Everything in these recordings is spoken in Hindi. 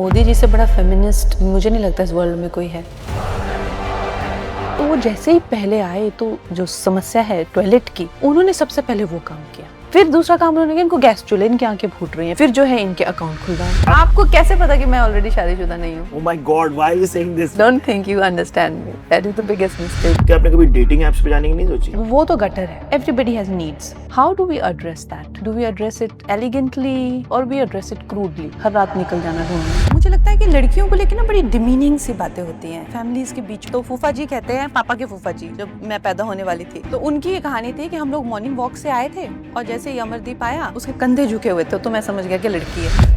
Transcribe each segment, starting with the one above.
मोदी जी से बड़ा फेमिनिस्ट मुझे नहीं लगता इस वर्ल्ड में कोई है। तो वो जैसे ही पहले आए तो जो समस्या है टॉयलेट की, उन्होंने सबसे पहले वो काम किया। फिर दूसरा काम उन्होंने किया, इनको गैस चूल्हे, इनकी आंखें फूट रही हैं। फिर जो है इनके अकाउंट खुलवाए। आपको कैसे पता कि मैं ऑलरेडी शादीशुदा नहीं हूँ? Oh my God, why are you saying this? Don't think you understand me. That is the biggest mistake. क्या आपने कभी डेटिंग एप्स पे जाने की नहीं सोची? वो तो गटर है। Everybody has needs. How do we address that? Do we address it elegantly or we address it crudely? हर रात निकल जाना ढूंढने। मुझे लगता है कि लड़कियों को लेकर ना बड़ी डिमीनिंग सी बातें होती हैं फैमिलीज के बीच। तो फूफा जी कहते हैं, पापा के फूफा जी, जब मैं पैदा होने वाली थी तो उनकी ये कहानी थी कि हम लोग मॉर्निंग वॉक से आए थे और जैसे ही अमरदीप आया उसके कंधे झुके हुए थे तो मैं समझ गया कि लड़की है।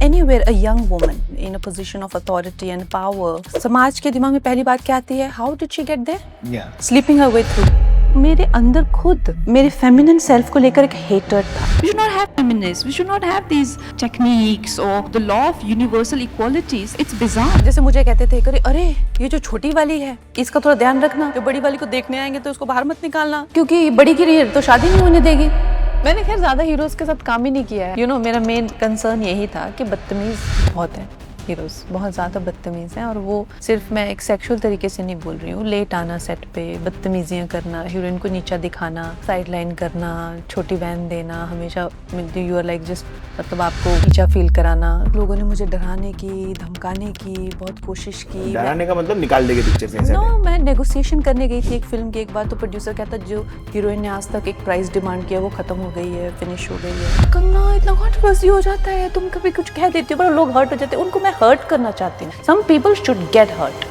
Anywhere a young woman in a position of authority and power, समाज के दिमाग में पहली बात क्या आती है? How did she get there? Yeah. Sleeping her way through. मेरे अंदर खुद मेरे feminine self को लेकर एक hater था। We should not have feminists. We should not have these techniques or the law of universal equalities. It's bizarre. जैसे मुझे कहते थे कि अरे ये जो छोटी वाली है इसका थोड़ा ध्यान रखना, जो बड़ी वाली को देखने आएंगे तो उसको बाहर मत निकालना क्योंकि बड़ी की तो शादी नहीं होने देगी। मैंने खैर ज्यादा हीरोज के साथ काम ही नहीं किया है। मेरा मेन कंसर्न यही था कि बदतमीज बहुत है हीरोज, बहुत ज़्यादा बदतमीज़ हैं। और वो सिर्फ मैं एक सेक्सुअल तरीके से नहीं बोल रही हूँ, लेट आना सेट पे, बदतमीजियाँ करना, हीरोइन को नीचा दिखाना, साइड लाइन करना, छोटी बहन देना, हमेशा यू आर लाइक जस्ट मतलब आपको नीचा फील कराना। लोगों ने मुझे डराने की, धमकाने की बहुत कोशिश की। डराने का मतलब निकाल देंगे पिक्चर से? नो, मैं नेगोशिएशन करने गई थी एक फिल्म की। एक बार तो प्रोड्यूसर कहता जो हीरोइन ने आज तक एक प्राइस डिमांड किया वो खत्म हो गई है, फिनिश हो गई है। कंगना इतना कंट्रोवर्सी हो जाता है, तुम कभी कुछ कह देती हो पर लोग हर्ट हो जाते हैं। उनको मैं हर्ट करना चाहती हूँ। Some people should get hurt.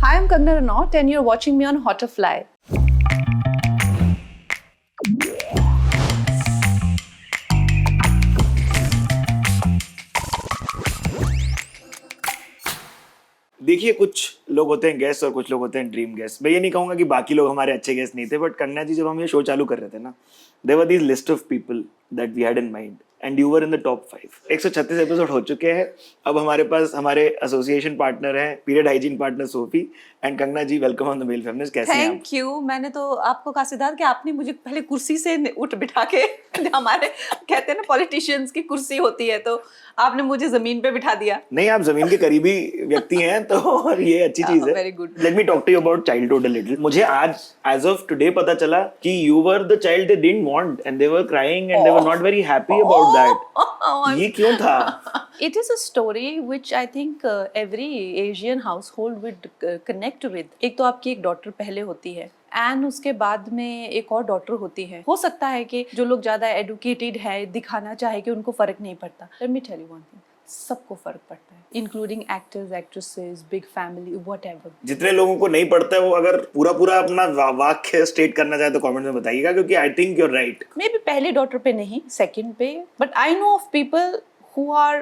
Hi, I'm Kangna Ranaut and you're watching me on Hotterfly. देखिए, कुछ लोग होते हैं गेस्ट और कुछ लोग होते हैं ड्रीम गेस्ट। मैं ये नहीं कहूंगा कि बाकी लोग हमारे अच्छे गेस्ट नहीं थे, बट कंगना जी जब हम ये शो चालू कर रहे थे ना, there were this list of people that we had in mind and you were in the top 5। 136 episode हो चुके हैं। अब हमारे पास हमारे एसोसिएशन पार्टनर हैं, period hygiene partner Sophie and Kangana ji. Welcome on the male feminist. कैसे हैं आप? Thank you. मैंने तो आपको कहा सिद्धार्थ कि आपने मुझे पहले कुर्सी से उठ बिठा के हमारे कहते हैं ना पॉलिटिशियंस की कुर्सी होती है, तो आपने मुझे जमीन पे बिठा दिया। नहीं, आप जमीन के करीबी व्यक्ति हैं तो ये अच्छी चीज है। Very good. Let me talk to you about childhood a little. मुझे आज एज ऑफ टुडे पता चला कि you were the child they didn't want and they were crying and they were not very happy about that. ये क्यों था? It is a story which I think every Asian household would connect with. एक तो आपकी एक डॉटर पहले होती है एंड उसके बाद में एक और डॉटर होती है। हो सकता है कि जो लोग ज्यादा एडुकेटेड है दिखाना चाहे कि उनको फर्क नहीं पड़ता। Let me tell you one thing, सबको फर्क पड़ता है, including actors, actresses, big family, whatever. जितने लोगों को नहीं पड़ता है वो अगर पूरा अपना वाक्य स्टेट करना चाहे तो कमेंट में बताइएगा, क्योंकि I think you are right. Maybe पहले डॉटर पे नहीं, सेकंड पे, but I know of people who are,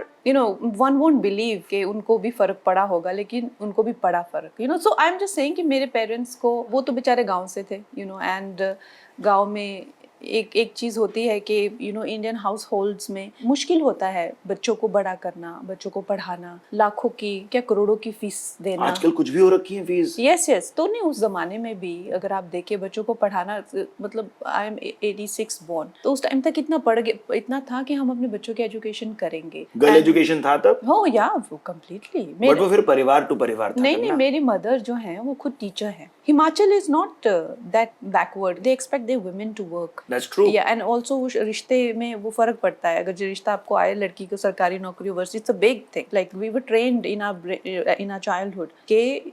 one won't believe कि उनको भी फर्क पड़ा होगा, लेकिन उनको भी पड़ा फर्क, so I'm just saying कि मेरे पेरेंट्स को, वो तो बेचारे गांव से थे, and गांव में एक चीज़ होती है कि इंडियन हाउस होल्ड्स में मुश्किल होता है बच्चों को बड़ा करना, बच्चों को पढ़ाना, लाखों की क्या करोड़ों की फीस देना। आजकल कुछ भी हो रखी है फीस। यस तो नहीं, उस जमाने में भी अगर आप देखें बच्चों को पढ़ाना, मतलब आई एम 86 बॉर्न, तो उस टाइम तक इतना था कि हम अपने बच्चों की एजुकेशन करेंगे। गर्ल एजुकेशन था तब? हो या वो कम्प्लीटली। बट वो फिर परिवार टू परिवार था। नहीं, मेरी मदर जो है वो खुद टीचर है। Himachal is not that backward, they expect their women to work. That's true. Yeah, and also रिश्ते में वो फर्क पड़ता है। अगर जो रिश्ता आपको आए लड़की को सरकारी नौकरी वर्स, it's a big thing. Like we were trained in our childhood कि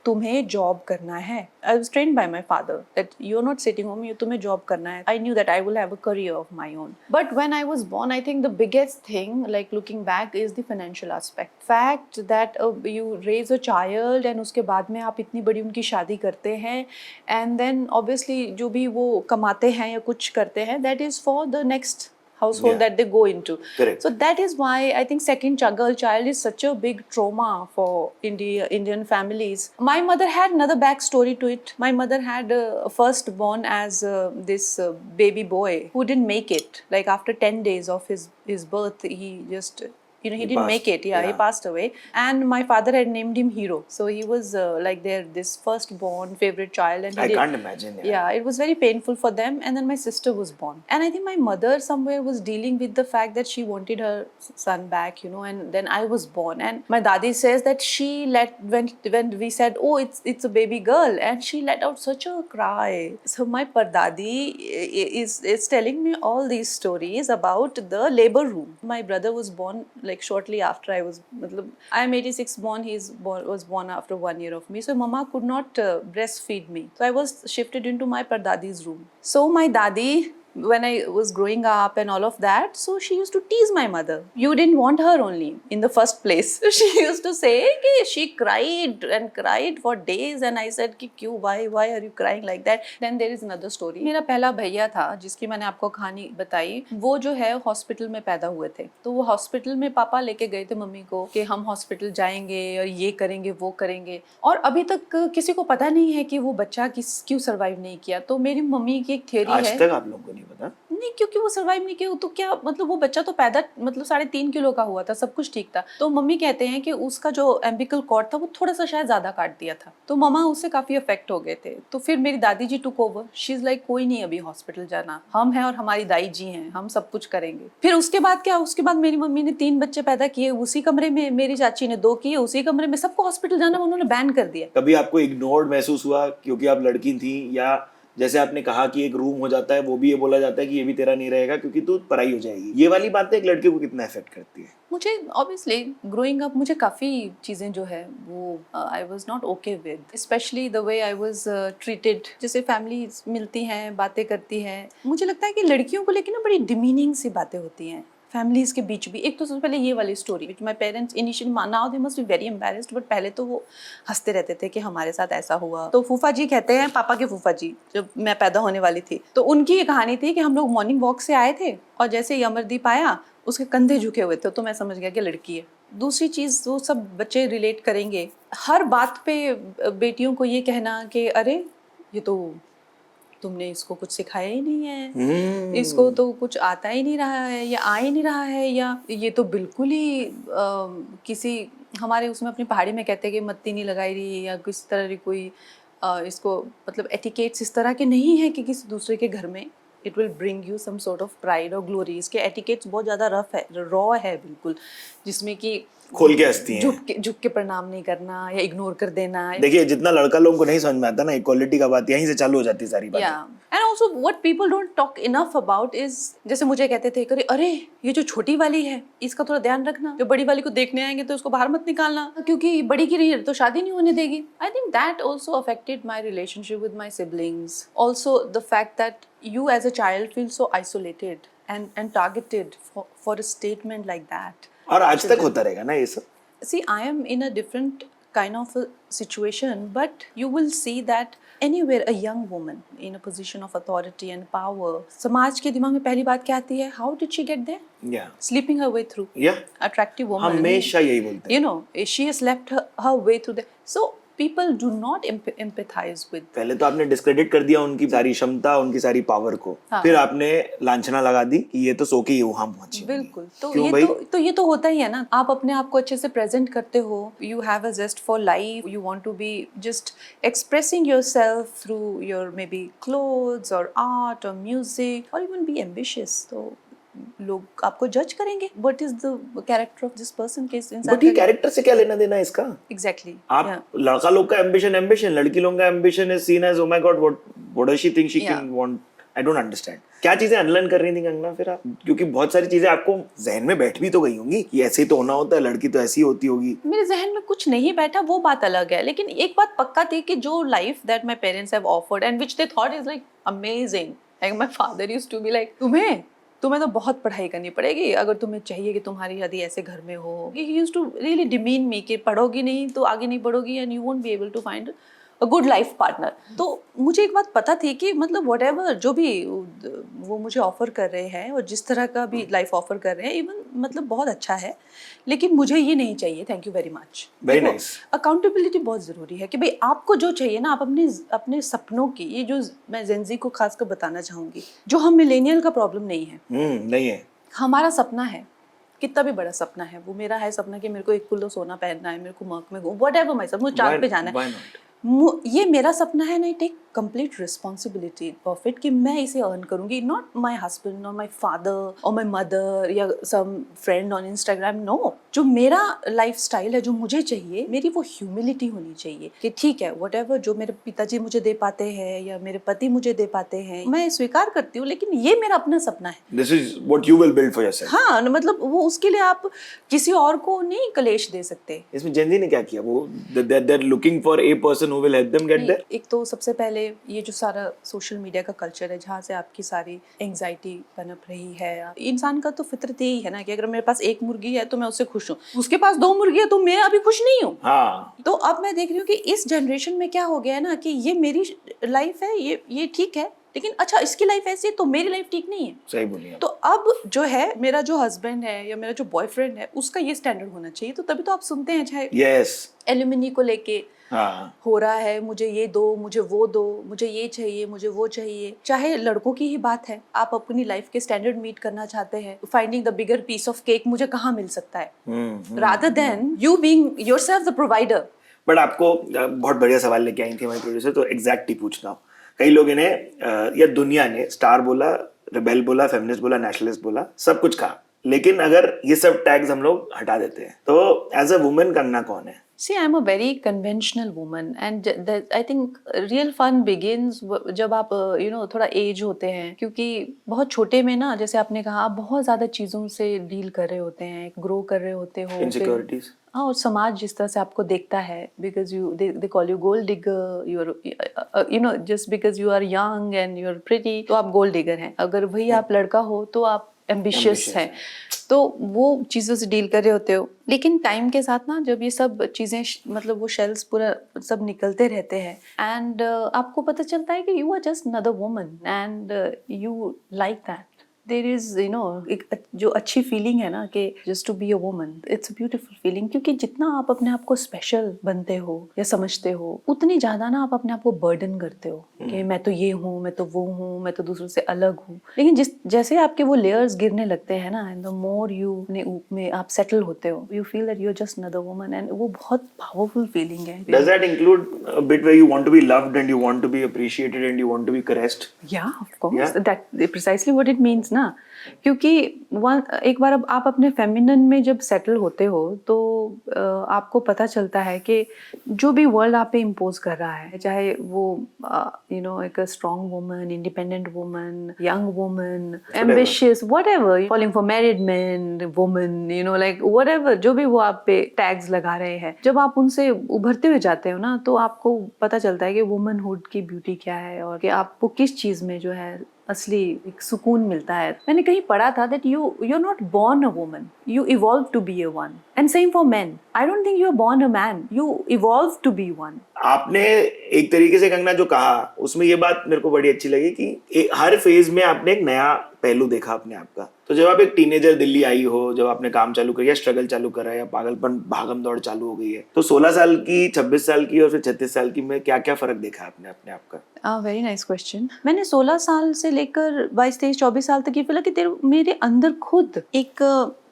तुम्हें जॉब करना है। I was trained by my father that you are not sitting home, तुम्हें जॉब करना है। I knew that I will have a career of my own. But when I was born, I think the biggest thing, like looking back, is the financial aspect. Fact that you raise a child and उसके बाद में आप इतनी बड़ी उनकी शादी करते हैं एंड देन ऑब्वियसली जो भी वो कमाते हैं या कुछ करते हैं, that is for the next household that they go into. Correct. So that is why I think second girl child is such a big trauma for Indian families. My mother had another backstory to it. My mother had a first born as this baby boy who didn't make it. Like after 10 days of his birth, he just you know, he He didn't passed, make it. Yeah, he yeah. passed away. And my father had named him Hero. So he was like this firstborn favorite child. And I can't imagine. yeah, it was very painful for them. And then my sister was born. And I think my mother somewhere was dealing with the fact that she wanted her son back, you know, and then I was born. And my dadi says that she let, when we said, oh, it's a baby girl, and she let out such a cry. So my pardadi is telling me all these stories about the labor room. My brother was born like shortly after I was, I am 86 born, was born after 1 year of me. So mama could not breastfeed me. So I was shifted into my pardadi's room. So my dadi, when I was growing up and all of that, so she used to tease my mother. You didn't want her only in the first place. She used to say कि she cried and cried for days, and I said कि क्यों, why are you crying like that? Then there is another story. मेरा पहला भैया था जिसकी मैंने आपको कहानी बताई, वो जो है हॉस्पिटल में पैदा हुए थे। तो वो हॉस्पिटल में पापा लेके गए थे मम्मी को कि हम हॉस्पिटल जाएंगे और ये करेंगे वो करेंगे, और अभी तक किसी को पता नहीं है कि वो बच्चा क्यों सर्वाइव नहीं किया। तो मेरी मम्मी की एक थ्योरी है, आज तक आप लोगों को नहीं पता? नहीं, क्योंकि वो सर्वाइव नहीं किया तो क्या मतलब, वो बच्चा तो पैदा 3.5 किलो का हुआ था, सब कुछ ठीक था। तो मम्मी कहते हैं कि उसका जो एम्बिकल कॉर्ड था वो थोड़ा सा शायद ज्यादा काट दिया था, तो मम्मा उससे काफी अफेक्ट हो गए थे। तो फिर मेरी दादी जी took over, she is like कोई नहीं अभी हॉस्पिटल जाना, हम हैं और हमारी दाई जी हैं, हम सब कुछ करेंगे। फिर उसके बाद क्या, उसके बाद मेरी मम्मी ने 3 बच्चे पैदा किए उसी कमरे में, मेरी चाची ने 2 किए उसी कमरे में, सबको हॉस्पिटल जाना उन्होंने बैन कर दिया। कभी आपको इग्नोर्ड महसूस हुआ क्योंकि आप लड़की थी, या जैसे आपने कहा कि एक रूम हो जाता है, वो भी ये बोला जाता है कि ये भी तेरा नहीं रहेगा क्योंकि तू पराई हो जाएगी, ये वाली बातें एक लड़के को कितना इफेक्ट करती है? मुझे ऑब्वियसली ग्रोइंग अप मुझे काफ़ी चीज़ें जो है वो I was not okay with, specially the way I was treated. जैसे फैमिली मिलती हैं, बातें करती हैं, मुझे लगता है कि लड़कियों को लेकर ना बड़ी डिमीनिंग सी बातें होती हैं फैमिलीज के बीच भी। एक तो सबसे पहले ये वाली story which my parents initially, now they must be very embarrassed, but पहले तो वो हंसते रहते थे कि हमारे साथ ऐसा हुआ। तो फूफा जी कहते हैं, पापा के फूफा जी, जब मैं पैदा होने वाली थी तो उनकी ये कहानी थी कि हम लोग मॉर्निंग वॉक से आए थे और जैसे ही अमरदीप आया उसके कंधे झुके हुए थे, तो मैं समझ गया कि लड़की है। दूसरी चीज़ वो सब बच्चे रिलेट करेंगे, हर बात पे बेटियों को ये कहना कि अरे ये तो तुमने इसको कुछ सिखाया ही नहीं है, इसको तो कुछ आता ही नहीं रहा है या आ ही नहीं रहा है, या ये तो बिल्कुल ही किसी हमारे उसमें अपनी पहाड़ी में कहते हैं कि मत्ती नहीं लगाई रही, या किसी तरह की कोई इसको मतलब एटिकेट्स इस तरह के नहीं है कि किसी दूसरे के घर में it will bring you some sort of pride और ग्लोरी। इसके एटिकेट्स बहुत ज़्यादा रफ है, रॉ है बिल्कुल, जिसमें कि खोल के हंसती हैं, झुक के प्रणाम नहीं करना या इग्नोर कर देना। देखिए जितना लड़का लोगों को नहीं समझ में आता ना, इक्वालिटी का बात यहीं से चालू हो जाती है सारी बातें। And also what people don't talk enough about is, जैसे मुझे कहते थे कि अरे ये जो छोटी वाली है इसका थोड़ा ध्यान रखना, जो बड़ी वाली को देखने आएंगे तो उसको बाहर मत निकालना क्योंकि बड़ी की रही तो शादी नहीं होने देगी। I think that also affected my relationship with my siblings, also the fact that you as a child feel so isolated and targeted for a statement like that. और आज तक होता रहेगा ना ये सब? See, I am in a different kind of a situation, but you will see that anywhere a young woman in a position of authority and power, समाज के दिमाग में पहली बात क्या आती है? How did she get there? Yeah. Sleeping her way through. Yeah. Attractive woman. हमेशा यही बोलते हैं। You know, she has slept her way through the. So people do not empathize with. पहले तो आपने डिस्क्रेडिट कर दिया उनकी सारी क्षमता, उनकी सारी पावर को, फिर आपने लांछना लगा दी कि ये तो सो के वहां पहुंची। बिल्कुल, तो ये तो होता ही है ना। आप अपने आप को अच्छे से प्रेजेंट करते हो, you have a zest for life, you want to be just expressing yourself through your maybe clothes और आर्ट और म्यूजिक और इवन बी एम्बिशियस, तो लोग आपको जज करेंगे what is the character of this person के इंसान। बट ये कैरेक्टर से क्या लेना देना है इसका? एग्जैक्टली। आप लड़का लोग का एम्बिशन, लड़की लोगों का ambition is seen as oh my god what does she think she can want. I don't understand क्या चीजें अनलर्न कर रही थी कंगना फिर आप, क्योंकि बहुत सारी चीजें आपको जहन में बैठ भी तो गई होंगी कि ऐसे ही तो होना होता है, लड़की तो ऐसी होती होगी। मेरे जहन में कुछ नहीं बैठा, वो बात अलग है, लेकिन एक बात पक्का थी कि जो life that my parents have offered and which they thought is like amazing, like my father used to be like तुम्हें तो बहुत पढ़ाई करनी पड़ेगी अगर तुम्हें चाहिए कि तुम्हारी शादी ऐसे घर में हो। He used to really demean me कि पढ़ोगी नहीं तो आगे नहीं बढ़ोगी and you won't be able to find a good life partner. तो मुझे एक बात पता थी कि मतलब व्हाटएवर जो भी वो मुझे ऑफर कर रहे हैं और जिस तरह का भी लाइफ ऑफर कर रहे हैं, इवन मतलब बहुत अच्छा है, लेकिन मुझे ये नहीं चाहिए। Thank you very much. Very nice. Accountability बहुत ज़रूरी है कि भाई आपको जो चाहिए ना, आप अपने सपनों की, ये जो मैं जेनजी को खासकर बताना चाहूँगी, जो हम मिलेनियल का प्रॉब्लम नहीं है, नहीं है, हमारा सपना है कितना भी बड़ा सपना है, वो मेरा है सपना कि मेरे को 1 किलो सोना पहनना है, मेरे को मर्क में व्हाटएवर माय सब, मुझे चांद पे जाना Why है, not? ये मेरा सपना है, नहीं take complete responsibility of it कि मैं इसे अर्न करूंगी, नॉट माय हस्बैंड और माय फादर और माय मदर या some friend on Instagram. No, जो मेरा लाइफस्टाइल है, जो मुझे चाहिए, मेरी वो ह्यूमिलिटी होनी चाहिए कि ठीक है व्हाटएवर जो मेरे पिताजी मुझे दे पाते हैं या मेरे पति मुझे दे पाते हैं, मैं स्वीकार करती हूँ, लेकिन ये मेरा अपना सपना है। This is what you will build for yourself. हाँ, मतलब वो उसके लिए आप किसी और को नहीं कलेश दे सकते। इसमें जेनजी ने क्या किया? वो they're looking for a person who will help them get there. एक तो सबसे पहले ये जो सारा सोशल मीडिया का कल्चर है, जहाँ से आपकी सारी एंग्जाइटी पनप रही है। इंसान का तो फितरत यही है ना कि अगर मेरे पास 1 मुर्गी है तो मैं उससे खुश हूँ, उसके पास 2 मुर्गी है तो मैं अभी खुश नहीं हूँ। हाँ, तो अब मैं देख रही हूँ कि इस जनरेशन में क्या हो गया है ना कि ये मेरी लाइफ है, ये ठीक है, लेकिन अच्छा इसकी लाइफ ऐसी है तो मेरी लाइफ ठीक नहीं है। सही बोली आप। तो अब जो है मेरा जो हस्बैंड है या मेरा जो बॉयफ्रेंड है, उसका ये स्टैंडर्ड होना चाहिए। तो तभी तो आप सुनते हैं, चाहे Yes. एल्यूमिनी को लेके हाँ, हो रहा है, मुझे ये दो, मुझे वो दो, मुझे ये चाहिए, मुझे वो चाहिए। चाहे लड़कों की ही बात है, आप अपनी लाइफ के स्टैंडर्ड मीट करना चाहते हैं, finding the bigger piece of cake मुझे कहाँ मिल सकता है, rather than you being yourself the provider. But आपको बहुत बढ़िया सवाल लेके आई थी हमारी प्रोड्यूसर, तो एग्जैक्ट ही पूछना हूँ। कई लोग इन्हें या दुनिया ने स्टार बोला, रेबेल बोला, फेमिनिस्ट बोला, नेशनलिस्ट बोला, सब कुछ कहा, लेकिन अगर ये सब टैग्स हम लोग हटा देते हैं तो एज अ वुमेन कंगना कौन है? See, I'm a very conventional woman and I think real fun begins जब आप थोड़ा एज होते हैं, क्योंकि बहुत छोटे में ना, जैसे आपने कहा, आप बहुत ज़्यादा चीज़ों से डील कर रहे होते हैं, ग्रो कर रहे होते हो। इनसिक्योरिटीज। हाँ, और समाज जिस तरह से आपको देखता है, because they call you gold digger, you're just because you are young and you are pretty तो आप गोल्ड डिगर हैं, अगर वही आप लड़का हो तो आप एम्बिशियस है। तो वो चीज़ों से डील कर रहे होते हो, लेकिन टाइम के साथ ना जब ये सब चीज़ें मतलब वो शेल्स पूरा सब निकलते रहते हैं एंड आपको पता चलता है कि you are just another woman and you like that. There is एक जो अच्छी फीलिंग है ना कि just to be a woman, it's a beautiful feeling, क्योंकि जितना आप अपने आप को स्पेशल बनते हो या समझते हो, उतनी ज़्यादा ना आप अपने आप को बर्डन करते हो कि मैं तो ये हूँ, मैं तो वो हूँ, मैं तो दूसरों से अलग हूँ। लेकिन जैसे आपके वो लेयर्स गिरने लगते हैं ना, एंड द मोर यू में आप सेटल होते हो, you feel that you are just another woman, and वो बहुत पावरफुल फीलिंग है। Does that include a bit where you want to be loved and you want to be appreciated and you want to be caressed? Yeah, of course. That precisely what it means ना, क्योंकि एक बार अब आप अपने फेमिनिन में जब सेटल होते हो तो आपको पता चलता है कि जो भी वर्ल्ड आप पे इम्पोज कर रहा है, चाहे वो एक strong woman, independent woman, young woman, ambitious, whatever, falling for married man, woman, like whatever, जो भी वो आप पे टैग्स लगा रहे हैं, जब आप उनसे उभरते हुए जाते हो ना, तो आपको पता चलता है कि वुमनहुड की ब्यूटी क्या है और कि आपको किस चीज में जो है असली एक सुकून मिलता है। मैंने कहीं पढ़ा था that you're not born a woman, you evolve to be a one, and same for men. I don't think you're born a man, you evolve to be one. आपने एक तरीके से कंगना जो कहा, उसमें ये बात मेरे को बड़ी अच्छी लगी कि हर फेज में आपने एक नया पहलू देखा अपने आप का। तो जब आप एक टीनेजर दिल्ली आई हो, जब आपने काम चालू किया, स्ट्रगल चालू करा या पागलपन भागम दौड़ चालू हो गई है, तो 16 साल की, 26 साल की और फिर 36 साल की में क्या क्या फर्क देखा आपने अपने आप का? Very nice question. मैंने 16 साल से लेकर 22, 23, 24 साल तक ये फील कि मेरे अंदर खुद एक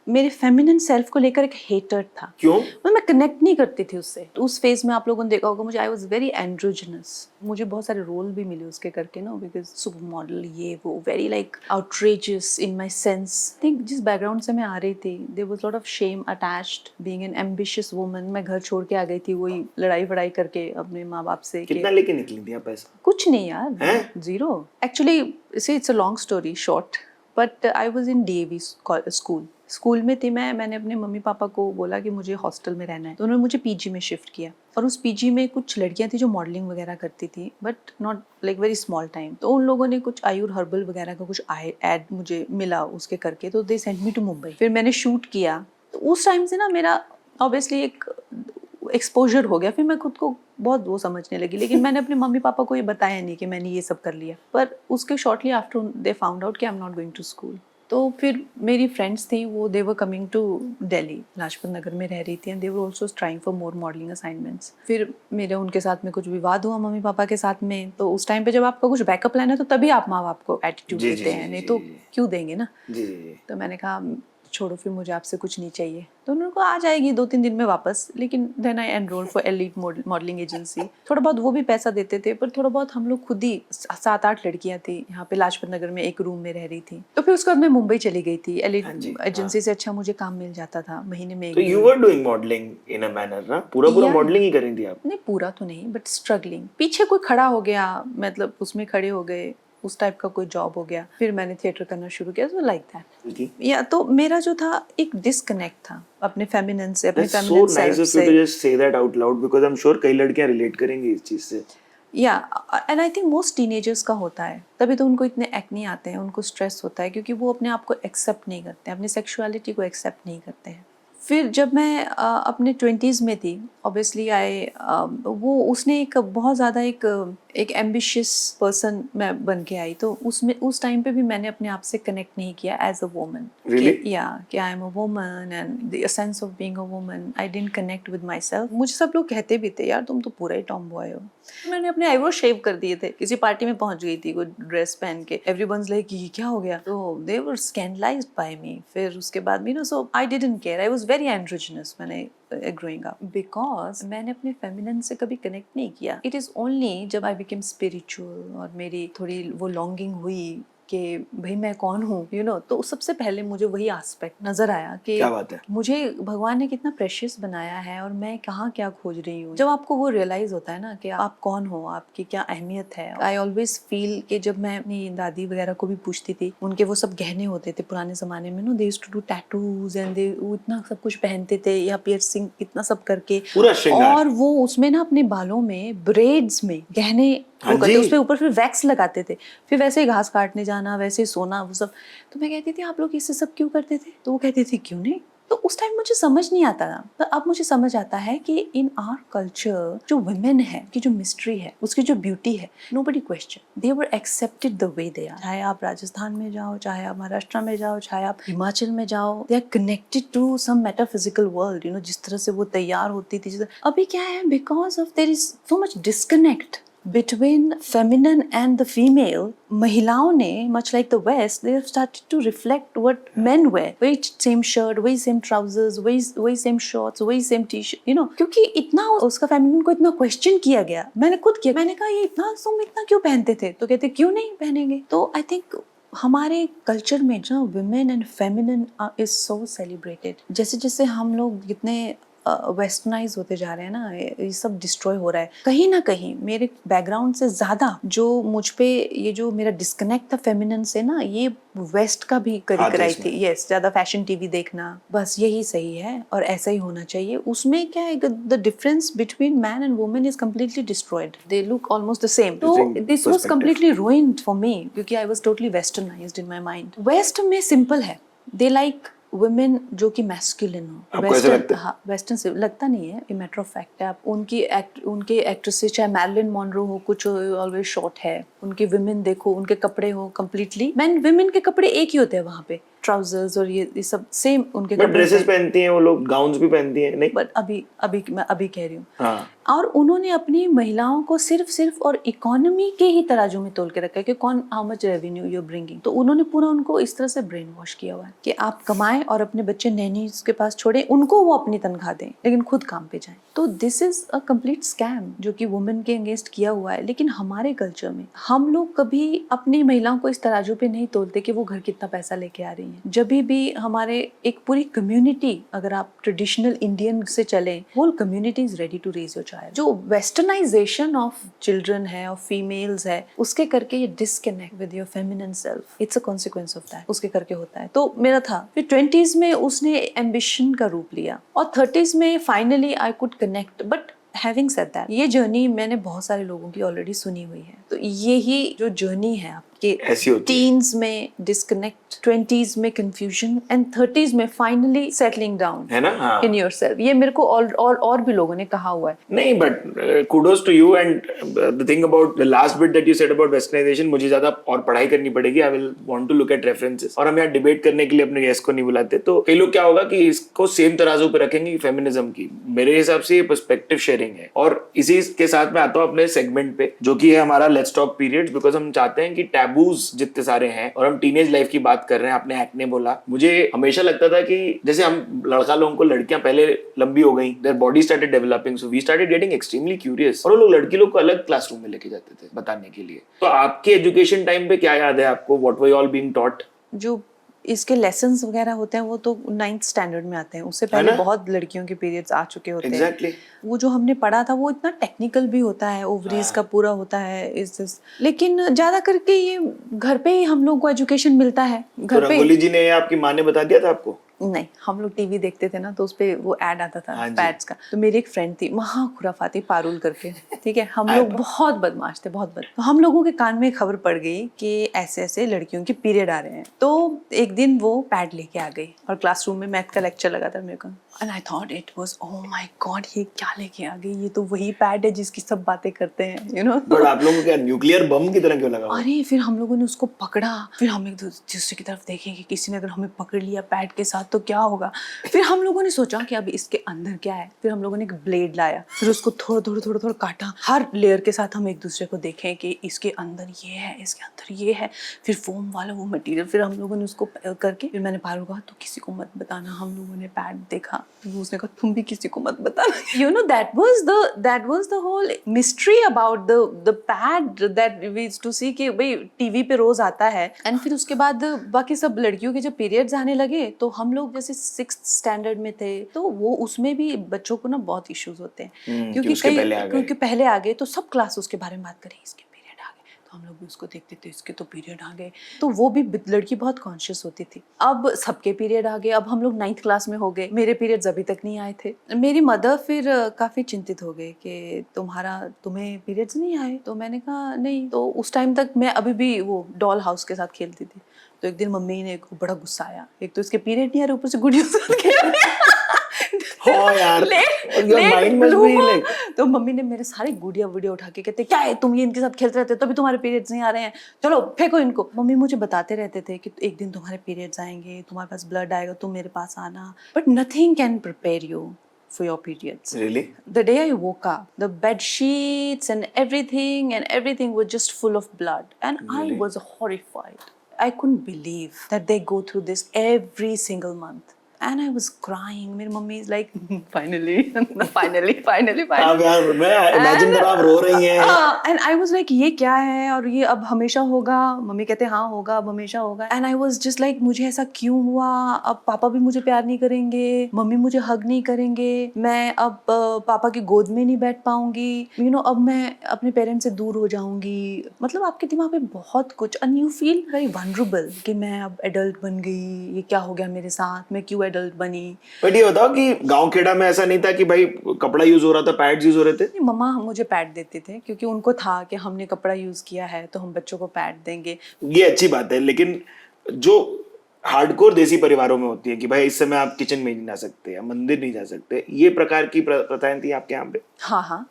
मेरे फेमिनिन सेल्फ को लेकर एक हेटर था। क्यों? मैं कनेक्ट नहीं करती थी उससे। तो उस फेज में आप लोगों ने देखा होगा, मुझे आई वाज वेरी एंड्रोजिनस, मुझे बहुत सारे रोल भी मिले उसके करके ना, बिकॉज सुपर मॉडल, ये वो, very like outrageous in my sense. Think जिस बैकग्राउंड से मैं आ रही थी, there was lot of shame attached being an ambitious woman. मैं घर छोड़ के आ गई थी वही लड़ाई वड़ाई करके अपने माँ बाप से। कितना लेके निकली थी आप पैसा? कुछ नहीं यार, zero. Actually see it's a long story short, but I was in DAV school में थी मैंने अपने मम्मी पापा को बोला कि मुझे हॉस्टल में रहना है, तो उन्होंने मुझे PG में शिफ्ट किया। और उस PG में कुछ लड़कियां थी जो मॉडलिंग वगैरह करती थी, but not like very small time. तो उन लोगों ने कुछ आयुर हर्बल वगैरह का कुछ ऐड मुझे मिला उसके करके, तो they sent me to Mumbai. फिर मैंने शूट किया, तो उस टाइम से ना मेरा ऑब्वियसली एक एक्सपोजर हो गया। फिर मैं खुद को बहुत वो समझने लगी, लेकिन मैंने अपने मम्मी पापा को ये बताया नहीं कि मैंने ये सब कर लिया। पर उसके shortly after they found out कि I am not going to school. तो फिर मेरी फ्रेंड्स थी, वो they were coming to Delhi, Lajpat Nagar में रह रही थी, and they were also trying for more modelling assignments. फिर मेरे उनके साथ में कुछ विवाद हुआ मम्मी पापा के साथ में। तो उस टाइम पे जब आपका कुछ बैकअप प्लान है तो तभी आप माँ बाप को एटीट्यूड देते हैं, नहीं तो क्यों देंगे ना। तो मैंने कहा छोड़ो फिर मुझे आपसे कुछ नहीं चाहिए, तो उन्होंने कहा आ जाएगी 2-3 दिन में वापस। लेकिन then I enrol for elite modelling agency. थोड़ा बहुत वो भी पैसा देते थे, पर थोड़ा बहुत हम लोग खुद ही 7-8 लड़कियां थी यहाँ पे लाजपत नगर में एक रूम में रह रही थी। तो फिर उसके बाद मैं मुंबई चली गई थी। एलीट एजेंसी से अच्छा मुझे काम मिल जाता था महीने में एक तो you were doing modelling in a manner ना, पूरा मॉडलिंग ही कर रही थी आप? नहीं पूरा तो नहीं, बट स्ट्रगलिंग। पीछे कोई खड़ा हो गया, मतलब उसमें खड़े हो गए, उस टाइप का कोई जॉब हो गया, फिर मैंने थिएटर करना शुरू किया। So like that. या तो मेरा जो था एक डिस्कनेक्ट था अपने फेमिनिन से, अपने फेमिनिन सेल्फ से। That's so nice of you to just say that out loud because I'm sure कई लड़कियां रिलेट करेंगी इस चीज से। या and I think most teenagers का होता है, तभी तो उनको इतने एक्ने आते हैं, उनको स्ट्रेस होता है, क्योंकि वो अपने आप को एक्सेप्ट नहीं करते हैं, अपनी सेक्सुअलिटी को एक्सेप्ट नहीं करते हैं। फिर जब मैं अपने 20s में थी, ऑब्वियसली वो उसने एक बहुत ज़्यादा एक एम्बिशियस पर्सन मैं बन के आई, तो उसमें उस टाइम पे भी मैंने अपने आप से कनेक्ट नहीं किया एज अ वुमन। कि I am a woman and the sense of being a woman, I didn't connect with myself. मुझे सब लोग कहते भी थे यार तुम तो पूरा ही टॉम बॉय हो। मैंने अपने आईब्रो शेव कर दिए थे, किसी पार्टी में पहुंच गई थी वो ड्रेस पहन के, एवरीवनस लाइक ये क्या हो गया, तो दे वर स्कैंडलाइज्ड बाय मी। फिर उसके बाद भी ना, so I didn't care, I was very androgynous मैंने ग्रोइंग अप, बिकॉज मैंने अपने फेमिनिन से कभी कनेक्ट नहीं किया। इट इज ओनली जब आई बिकेम स्पिरिचुअल और मेरी थोड़ी वो लॉन्गिंग हुई कि भाई मैं कौन हूँ, यू नो, तो सबसे पहले मुझे वही एस्पेक्ट नजर आया कि क्या बात है, मुझे भगवान ने कितना प्रेशियस बनाया है और मैं कहाँ क्या खोज रही हूँ। जब आपको वो रियलाइज होता है ना कि आप कौन हो, आपकी क्या अहमियत है। आई ऑलवेज फील कि जब मैं अपनी दादी वगैरह को भी पूछती थी, उनके वो सब गहने होते थे पुराने जमाने में, no they used to do tattoos and they वो इतना सब कुछ पहनते थे या पियर्सिंग इतना सब करके, पूरा श्रृंगार, और वो उसमें ना अपने बालों में ब्रेड्स में गहने उसके ऊपर फिर वैक्स लगाते थे, फिर वैसे ही घास काटने जाना, वैसे ही सोना, वो सब। तो मैं कहती थी आप लोग इससे सब क्यों करते थे, तो वो कहती थी क्यों नहीं। तो उस टाइम मुझे समझ नहीं आता था, पर अब मुझे समझ आता है कि इन आवर कल्चर जो वुमेन है की जो मिस्ट्री है, उसकी जो ब्यूटी है, nobody question, they were accepted the way they are. चाहे आप राजस्थान में जाओ, चाहे आप महाराष्ट्र में जाओ, चाहे आप हिमाचल में जाओ, they are connected to some metaphysical world, you know, जिस तरह से वो तैयार होती थी। अभी क्या है, because of their is so much disconnect between feminine and the female, महिलाओं ने much like the West, they have started to reflect what men wear, वही same shirt, वही same trousers, वही same shorts, वही same t-shirt, you know, क्योंकि इतना उसका feminine को इतना question किया गया। मैंने खुद किया, मैंने कहा ये तुम इतना क्यों पहनते थे, तो कहते क्यों नहीं पहनेंगे। तो I think हमारे कल्चर में जो women and feminine is so celebrated, जैसे जैसे हम लोग इतने वेस्टर्नाइज होते जा रहे हैं ना, ये सब डिस्ट्रॉय हो रहा है। कहीं ना कहीं मेरे बैकग्राउंड से ज्यादा जो मुझ पे ये जो मेरा डिस्कनेक्ट था फेमिनिन से ना, ये वेस्ट का भी करी कराई थी। यस, ज्यादा फैशन टीवी देखना, बस यही सही है और ऐसा ही होना चाहिए। उसमें क्या है, the difference between man and women is completely destroyed, they look almost the same. तो this was completely ruined for me, क्योंकि I was totally westernised in my mind. West में सिंपल है, दे लाइक वुमेन जो कि मैस्कुलिन हो। वेस्टर्न से लगता नहीं है, ये मैटर ऑफ फैक्ट है। आप उनके एक्ट्रेसेस चाहे मैरिलिन मोनरो हो, कुछ ऑलवेज शॉर्ट है। उनके वुमेन देखो, उनके कपड़े हो कम्प्लीटली, मैन वुमेन के कपड़े एक ही होते हैं वहाँ पे, ट्राउजर्स और ये सब सेम उनके कपड़े। ड्रेसेस पहनती हैं वो लोग, गाउन्स भी पहनती हैं, नहीं बट मैं अभी कह रही हूँ। और उन्होंने अपनी महिलाओं को सिर्फ और इकोनॉमी के ही तराजू में तोल के रखा है कि कौन how much revenue you are bringing. तो उन्होंने पूरा उनको इस तरह से ब्रेन वॉश किया हुआ है कि आप कमाएं और अपने बच्चे नैनीज के पास छोड़ें, उनको वो अपनी तनख्वाह दें लेकिन खुद काम पे जाएं। तो this is a complete scam जो कि वुमेन के अगेंस्ट किया हुआ है। लेकिन हमारे कल्चर में हम लोग कभी अपनी महिलाओं को इस तराजू पे नहीं तोलते कि वो घर कितना पैसा लेके आ रही है। जब भी हमारे एक पूरी कम्युनिटी, अगर आप ट्रेडिशनल इंडियन से चलें, whole community is ready to raise your child. जो वेस्टर्नाइजेशन ऑफ चिल्ड्रन है, ऑफ फीमेल्स है, उसके करके ये disconnect with your feminine self, it's a consequence of that, उसके करके होता है। तो मेरा था, फिर 20s में उसने एम्बिशन का रूप लिया और 30s में finally I could connect. But having said that, ये जर्नी मैंने बहुत सारे लोगों की ऑलरेडी सुनी हुई है। तो यही जो जर्नी है आपके टीन्स में डिस्कनेक्ट, 20s में कंफ्यूजन एंड 30s में फाइनली सेटलिंग डाउन है ना इन योरसेल्फ, ये मेरे को और भी लोगों ने कहा हुआ है। नहीं, but kudos to you and the thing about the last bit that you said about westernization, मुझे ज्यादा और पढ़ाई करनी पड़ेगी। I will want to look at references। और हम यहाँ डिबेट करने के लिए अपने गेस्ट को नहीं बुलाते, तो कई लोग क्या होगा कि इसको सेम तराजू पे रखेंगे फेमिनिज्म की। मेरे हिसाब से ये पर्सपेक्टिव शेयरिंग है और इसी के साथ में आता हूँ अपने सेगमेंट पे, जो कि है हमारा लेट्स टॉक पीरियड्स, बिकॉज हम चाहते हैं कि टैबू टैबूज जितने सारे हैं, और हम टीनेज लाइफ की बात कर रहे हैं, आपने एक्ने बोला, मुझे हमेशा लगता था कि जैसे हम लड़का लोगों को लड़कियां पहले लंबी हो गई, their body started developing, so we started getting extremely curious, और वो लोग लड़की लोग को अलग क्लासरूम में लेके जाते थे बताने के लिए। तो आपके एजुकेशन टाइम पे क्या याद है आपको, what were you all being taught? जो इसके लेसन्स वगैरह होते हैं वो तो 9th स्टैंडर्ड में आते हैं, उससे पहले बहुत लड़कियों के पीरियड्स आ चुके होते हैं। एग्जैक्टली। वो जो हमने पढ़ा था वो इतना टेक्निकल भी होता है, ओवरीज का पूरा होता है इस दिस, लेकिन ज्यादा करके ये घर पे ही हम लोग को एजुकेशन मिलता है, तो घर पे। रंगोली जी ने, आपकी माँ ने बता दिया था आपको? नहीं, हम लोग टीवी देखते थे ना, तो उसपे वो ऐड आता था हाँ जी। पैड्स का। तो मेरी एक फ्रेंड थी महा खुराफाती पारुल करके, ठीक है, हम लोग बहुत बदमाश थे, बहुत तो हम लोगों के कान में खबर पड़ गई कि ऐसे ऐसे लड़कियों के पीरियड आ रहे हैं। तो एक दिन वो पैड लेके आ गई और क्लासरूम में मैथ का लेक्चर लगा था मेरे को, and I thought it was oh my God, ये क्या लेके आ गई, ये तो वही पैड है जिसकी सब बातें करते हैं, यू नो। बट आप लोगों को क्या न्यूक्लियर बम की तरह क्यों लगा हुआ? अरे फिर हम लोगों ने उसको पकड़ा, फिर हम एक दूसरे की तरफ देखें कि किसी ने अगर हमें पकड़ लिया पैड के साथ तो क्या होगा। फिर हम लोगों ने सोचा कि अब इसके अंदर क्या है, फिर हम लोगों ने एक ब्लेड लाया, फिर उसको थोड़ा काटा, हर लेयर के साथ हम एक दूसरे को देखें कि इसके अंदर ये है, इसके अंदर ये है, फिर फोम वाला वो मटेरियल, फिर हम लोगों ने उसको करके, फिर मैंने पारुल को कहा तो किसी को मत बताना, हम लोगों ने पैड देखा, तो उसने कहा तुम भी किसी को मत बताना। You know that was the whole mystery about the pad that we used to see, कि भाई टीवी पे रोज आता है। एंड फिर उसके बाद बाकी सब लड़कियों के जब पीरियड्स आने लगे तो हम लोग जैसे 6th स्टैंडर्ड में थे, तो वो उसमें भी बच्चों को ना बहुत इश्यूज होते हैं, क्योंकि पहले आ गए तो सब क्लास उसके बारे में बात करें, इसके पीरियड आ गए, तो हम लोग भी उसको देखते थे, इसके तो पीरियड आ गए, तो वो भी लड़की बहुत कॉन्शियस होती थी। अब सबके पीरियड आ गए, अब हम लोग 9th क्लास में हो गए, मेरे पीरियड्स अभी तक नहीं आए थे। मेरी मदर फिर काफी चिंतित हो गए कि तुम्हें पीरियड्स नहीं आए, तो मैंने कहा नहीं। तो उस टाइम तक मैं अभी भी वो डॉल हाउस के साथ खेलती थी। तो एक दिन मम्मी ने बड़ा गुस्सा आया, एक तो इसके पीरियड नहीं आ रहे, ऊपर से गुड़ियों से खेल यार, तो मम्मी ने मेरे सारे गुड़िया वीडियो उठा के कहते क्या है तुम ये इनके साथ खेलते रहते हो तभी तुम्हारे पीरियड्स नहीं आ रहे हैं, चलो फेंको इनको। मम्मी मुझे बताते रहते थे कि एक दिन तुम्हारे पीरियड्स आएंगे, तुम्हारे पास ब्लड आएगा, तुम मेरे पास आना, but nothing can prepare you for your periods. Really? The day I woke up, the bed sheets and everything was just full of blood, and really? I was horrified. I couldn't believe that they go through this every single month. And I was crying. मेरी मम्मी is like, finally. अब यार मैं imagine कर आप रो रही हैं। And I was like, ये क्या है और ये अब हमेशा होगा? मम्मी कहते हाँ होगा, अब हमेशा होगा। And I was just like, मुझे ऐसा क्यों हुआ? अब पापा भी मुझे प्यार नहीं करेंगे, मम्मी मुझे हग नहीं करेंगे, मैं अब पापा की गोद में नहीं बैठ पाऊंगी, यू नो, अब मैं अपने पेरेंट्स से दूर हो जाऊंगी। मतलब आपके दिमाग में बहुत कुछ, and you feel very vulnerable कि मैं अब एडल्ट बन गई, ये क्या हो गया मेरे साथ, मैं क्यों एडल्ट बनी। बट ये बताओ कि गांव खेड़ा में ऐसा नहीं था कि भाई कपड़ा यूज हो रहा था, पैड्स यूज हो रहे थे? मम्मा मुझे पैड देते थे क्योंकि उनको था कि हमने कपड़ा यूज किया है तो हम बच्चों को पैड देंगे। ये अच्छी बात है, लेकिन जो हार्डकोर देसी परिवारों में होती है कि भाई इस समय आप किचन में नहीं जा सकते या मंदिर नहीं जा सकते, ये प्रकार की प्रथाएं थी आपके यहाँ पे? हाँ।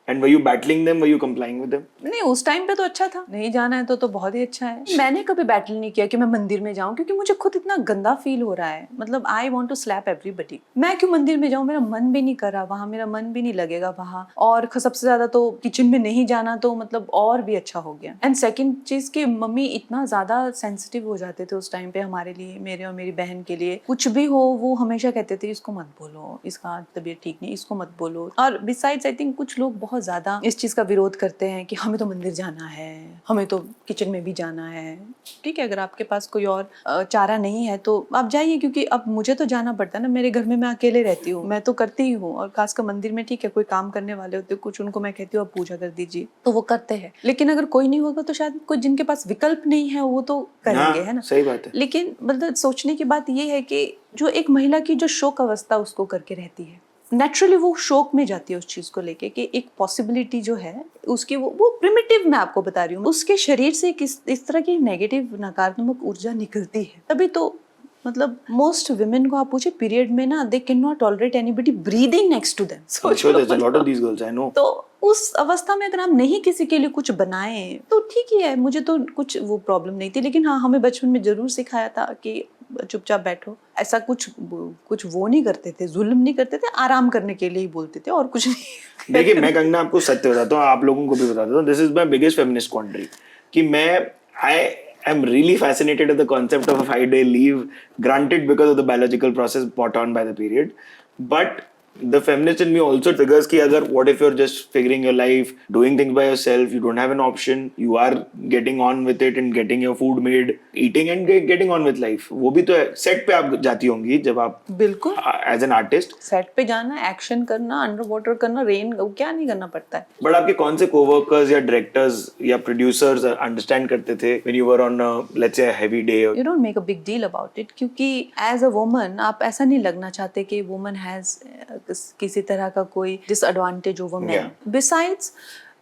And were you battling them? Were you complying with them? नहीं, उस टाइम पे तो अच्छा था, नहीं जाना है तो बहुत ही अच्छा है। मैंने कभी बैटल नहीं किया कि मैं मंदिर में जाऊं, क्योंकि मुझे खुद इतना गंदा फील हो रहा है, मतलब I want to slap everybody. मैं क्यों मंदिर में जाऊं, मेरा मन भी नहीं कर रहा वहाँ, मेरा मन भी नहीं लगेगा वहाँ, और सबसे ज्यादा तो किचन में नहीं जाना तो मतलब और भी अच्छा हो गया। एंड सेकेंड चीज कि मम्मी इतना ज्यादा सेंसिटिव हो जाते थे उस टाइम पे हमारे लिए, मेरे और मेरी बहन के लिए, कुछ भी हो वो हमेशा कहते थे इसको मत बोलो, इसका तबीयत ठीक नहीं, इसको मत बोलो। और बिसाइड्स आई थिंक कुछ लोग बहुत ज्यादा इस चीज का विरोध करते हैं कि हमें तो मंदिर जाना है, हमें तो किचन में भी जाना है। ठीक है, अगर आपके पास कोई और चारा नहीं है तो आप जाइए, क्योंकि अब मुझे तो जाना पड़ता है ना, मेरे घर में मैं अकेले रहती हूँ, मैं तो करती ही हूँ। और खासकर मंदिर में ठीक है, कोई काम करने वाले होते हैं, कुछ उनको मैं कहती हूँ आप पूजा कर दीजिए, तो वो करते हैं। लेकिन अगर कोई नहीं होगा तो शायद कोई जिनके पास विकल्प नहीं है वो तो करेंगे, है ना? सही बात है। लेकिन मतलब सोचने की बात ये है कि जो एक महिला की जो शोक अवस्था उसको करके रहती है, नेचुरली वो शोक में जाती है उस चीज को लेके कि एक पॉसिबिलिटी जो है उसकी, वो प्रिमिटिव मैं आपको बता रही हूँ, उसके शरीर से इस तरह की नेगेटिव नकारात्मक ऊर्जा निकलती है। तभी तो मतलब मोस्ट विमेन को आप पूछे पीरियड में ना, they can not tolerate anybody breathing next to them. तो उस अवस्था में अगर हम नहीं किसी के लिए कुछ बनाए तो ठीक ही है, मुझे तो कुछ वो प्रॉब्लम नहीं थी। लेकिन हाँ, हमें बचपन में जरूर सिखाया था कि चुपचाप बैठो, ऐसा कुछ वो नहीं करते थे, जुल्म नहीं करते थे, आराम करने के लिए ही बोलते थे और कुछ नहीं। देखिए मैं कंगना आपको सत्य बताता हूँ, आप लोगों को भी बताता हूँ, this is my biggest feminist quandary, कि मैं I am really fascinated at the concept of a 5-day leave, granted because of the biological process brought on by the period. But the feminist in me also triggers कि अगर what if you're just figuring your life, doing things by yourself, you don't have an option, you are getting on with it and getting your food made, eating and getting on with life. वो भी तो है. सेट पे आप जाती होंगी जब आप बिल्कुल एज एन आर्टिस्ट. सेट पे जाना, एक्शन करना, अंडर वाटर करना, रेन, क्या नहीं करना पड़ता है. बट आपके कौन से कोवर्कर्स या डायरेक्टर्स या प्रोड्यूसर्स अंडरस्टैंड करते थे when you were on let's say heavy day? You don't make a big deal about it, क्योंकि एज अ वुमन आप ऐसा नहीं लगना चाहते कि वुमन हैज किसी तरह का कोई डिसएडवांटेज ओवर मैन. बिसाइड्स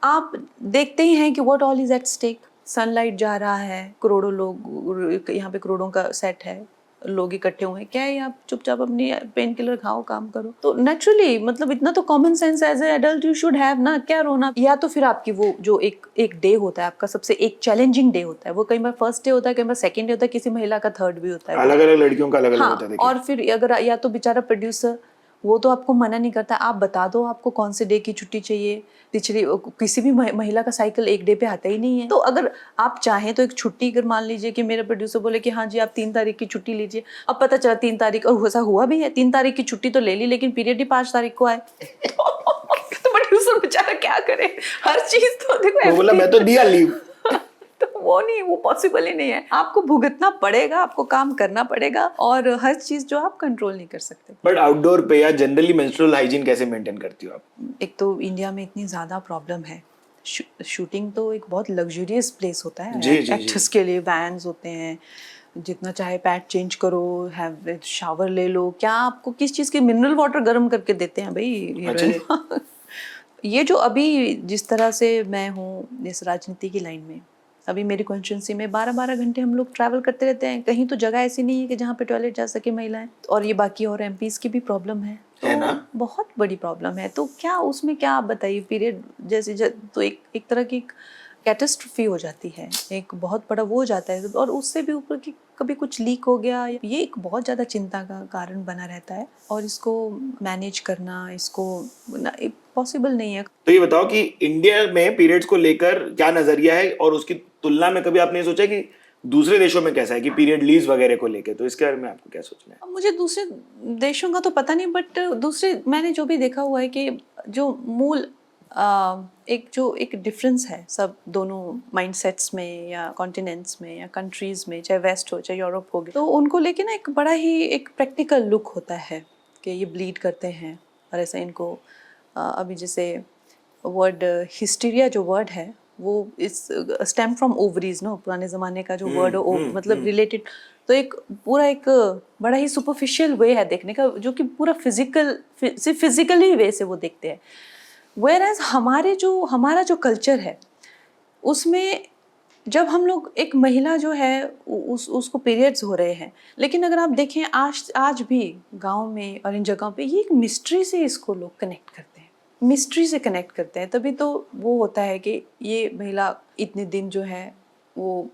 आप देखते ही हैं कि what all is at stake. Sunlight जा रहा है, करोड़ों लोग, यहाँ पे करोड़ों का सेट है, लोग इकट्ठे हुए हैं. क्या है, आप चुपचाप अपनी पेन किलर खाओ, काम करो. तो नेचुरली मतलब इतना तो common sense as a adult you should have ना. क्या रोना. या तो फिर आपकी वो जो एक डे होता है आपका, सबसे एक चैलेंजिंग डे होता है, वो कई बार फर्स्ट डे होता है, कई बार सेकंड डे होता है, किसी महिला का थर्ड भी होता है. अलग अलग लड़कियों का अलग अलग हाँ, होता है. और फिर अगर या तो बेचारा प्रोड्यूसर, वो तो आपको मना नहीं करता, आप बता दो आपको कौन से डे की छुट्टी चाहिए. पिछली किसी भी महिला का साइकिल एक डे पे आता ही नहीं है. तो अगर आप चाहें तो एक छुट्टी, अगर मान लीजिए कि मेरा प्रोड्यूसर बोले कि हाँ जी आप 3 तारीख की छुट्टी लीजिए, अब पता चला 3 तारीख, और ऐसा हुआ भी है, 3 तारीख की छुट्टी तो ले ली लेकिन पीरियड ही 5 तारीख को आए. तो प्रोड्यूसर बेचारा क्या करे. हर चीज तो देखो, वो बोला मैं तो दिया लीव. तो वो नहीं, वो पॉसिबल ही नहीं है. आपको भुगतना पड़ेगा, आपको काम करना पड़ेगा, और हर चीज जो आप कंट्रोल नहीं कर सकते. बट आउटडोर पे या जनरली मेंस्ट्रुअल हाइजीन कैसे मेंटेन करती हो आप? एक तो इंडिया में इतनी ज्यादा प्रॉब्लम है. शूटिंग तो एक बहुत लग्जरियस प्लेस होता है एक्टर्स के लिए. वैन्स होते हैं, जितना चाहे पैड चेंज करो, हैव शावर ले लो. क्या आपको किस चीज की मिनरल वाटर गर्म करके देते हैं भाई. ये जो अभी जिस तरह से मैं हूँ इस राजनीति की लाइन में, अभी मेरी कॉन्स्टिट्यूंसी में 12-12 घंटे हम लोग ट्रैवल करते रहते हैं. कहीं तो जगह ऐसी नहीं है कि जहाँ पे टॉयलेट जा सके महिलाएं. और ये बाकी और एमपीज की भी प्रॉब्लम है, तो बहुत बड़ी प्रॉब्लम है. तो क्या उसमें क्या आप बताइए, पीरियड जैसे तो एक तरह की कैटास्ट्रॉफी हो जाती है, एक बहुत बड़ा वो हो जाता है. और उससे भी ऊपर कि कभी कुछ लीक हो गया, ये एक बहुत ज़्यादा चिंता का कारण बना रहता है. और इसको मैनेज करना, इसको पॉसिबल नहीं है. तो ये बताओ कि इंडिया में पीरियड्स को लेकर क्या नजरिया है, और उसकी तुलना में कभी आपने सोचा कि दूसरे देशों में कैसा है कि पीरियड लीव्स वगैरह को लेकर? तो इसके बारे में आपको क्या सोचना है? मुझे दूसरे देशों का तो पता नहीं, बट दूसरे मैंने जो भी देखा हुआ है कि जो मूल एक डिफरेंस है सब दोनों माइंडसेट्स में, या कॉन्टिनेंट्स में, या कंट्रीज में, चाहे वेस्ट हो चाहे यूरोप हो गए, तो उनको लेके ना एक बड़ा ही एक प्रैक्टिकल लुक होता है कि ये ब्लीड करते हैं. और ऐसा इनको अभी जैसे वर्ड हिस्टीरिया जो वर्ड है वो इस स्टेम फ्रॉम ओवरीज नो, पुराने ज़माने का जो वर्ड मतलब रिलेटेड. तो एक पूरा एक बड़ा ही सुपरफिशियल वे है देखने का, जो कि पूरा फिजिकली वे से वो देखते हैं. Whereas हमारा जो कल्चर है उसमें जब हम लोग, एक महिला जो है उसको पीरियड्स हो रहे हैं, लेकिन अगर आप देखें आज भी गांव में और इन जगहों पे ये एक मिस्ट्री से इसको लोग कनेक्ट करते हैं, मिस्ट्री से कनेक्ट करते हैं. तभी तो वो होता है कि ये महिला इतने दिन जो है वो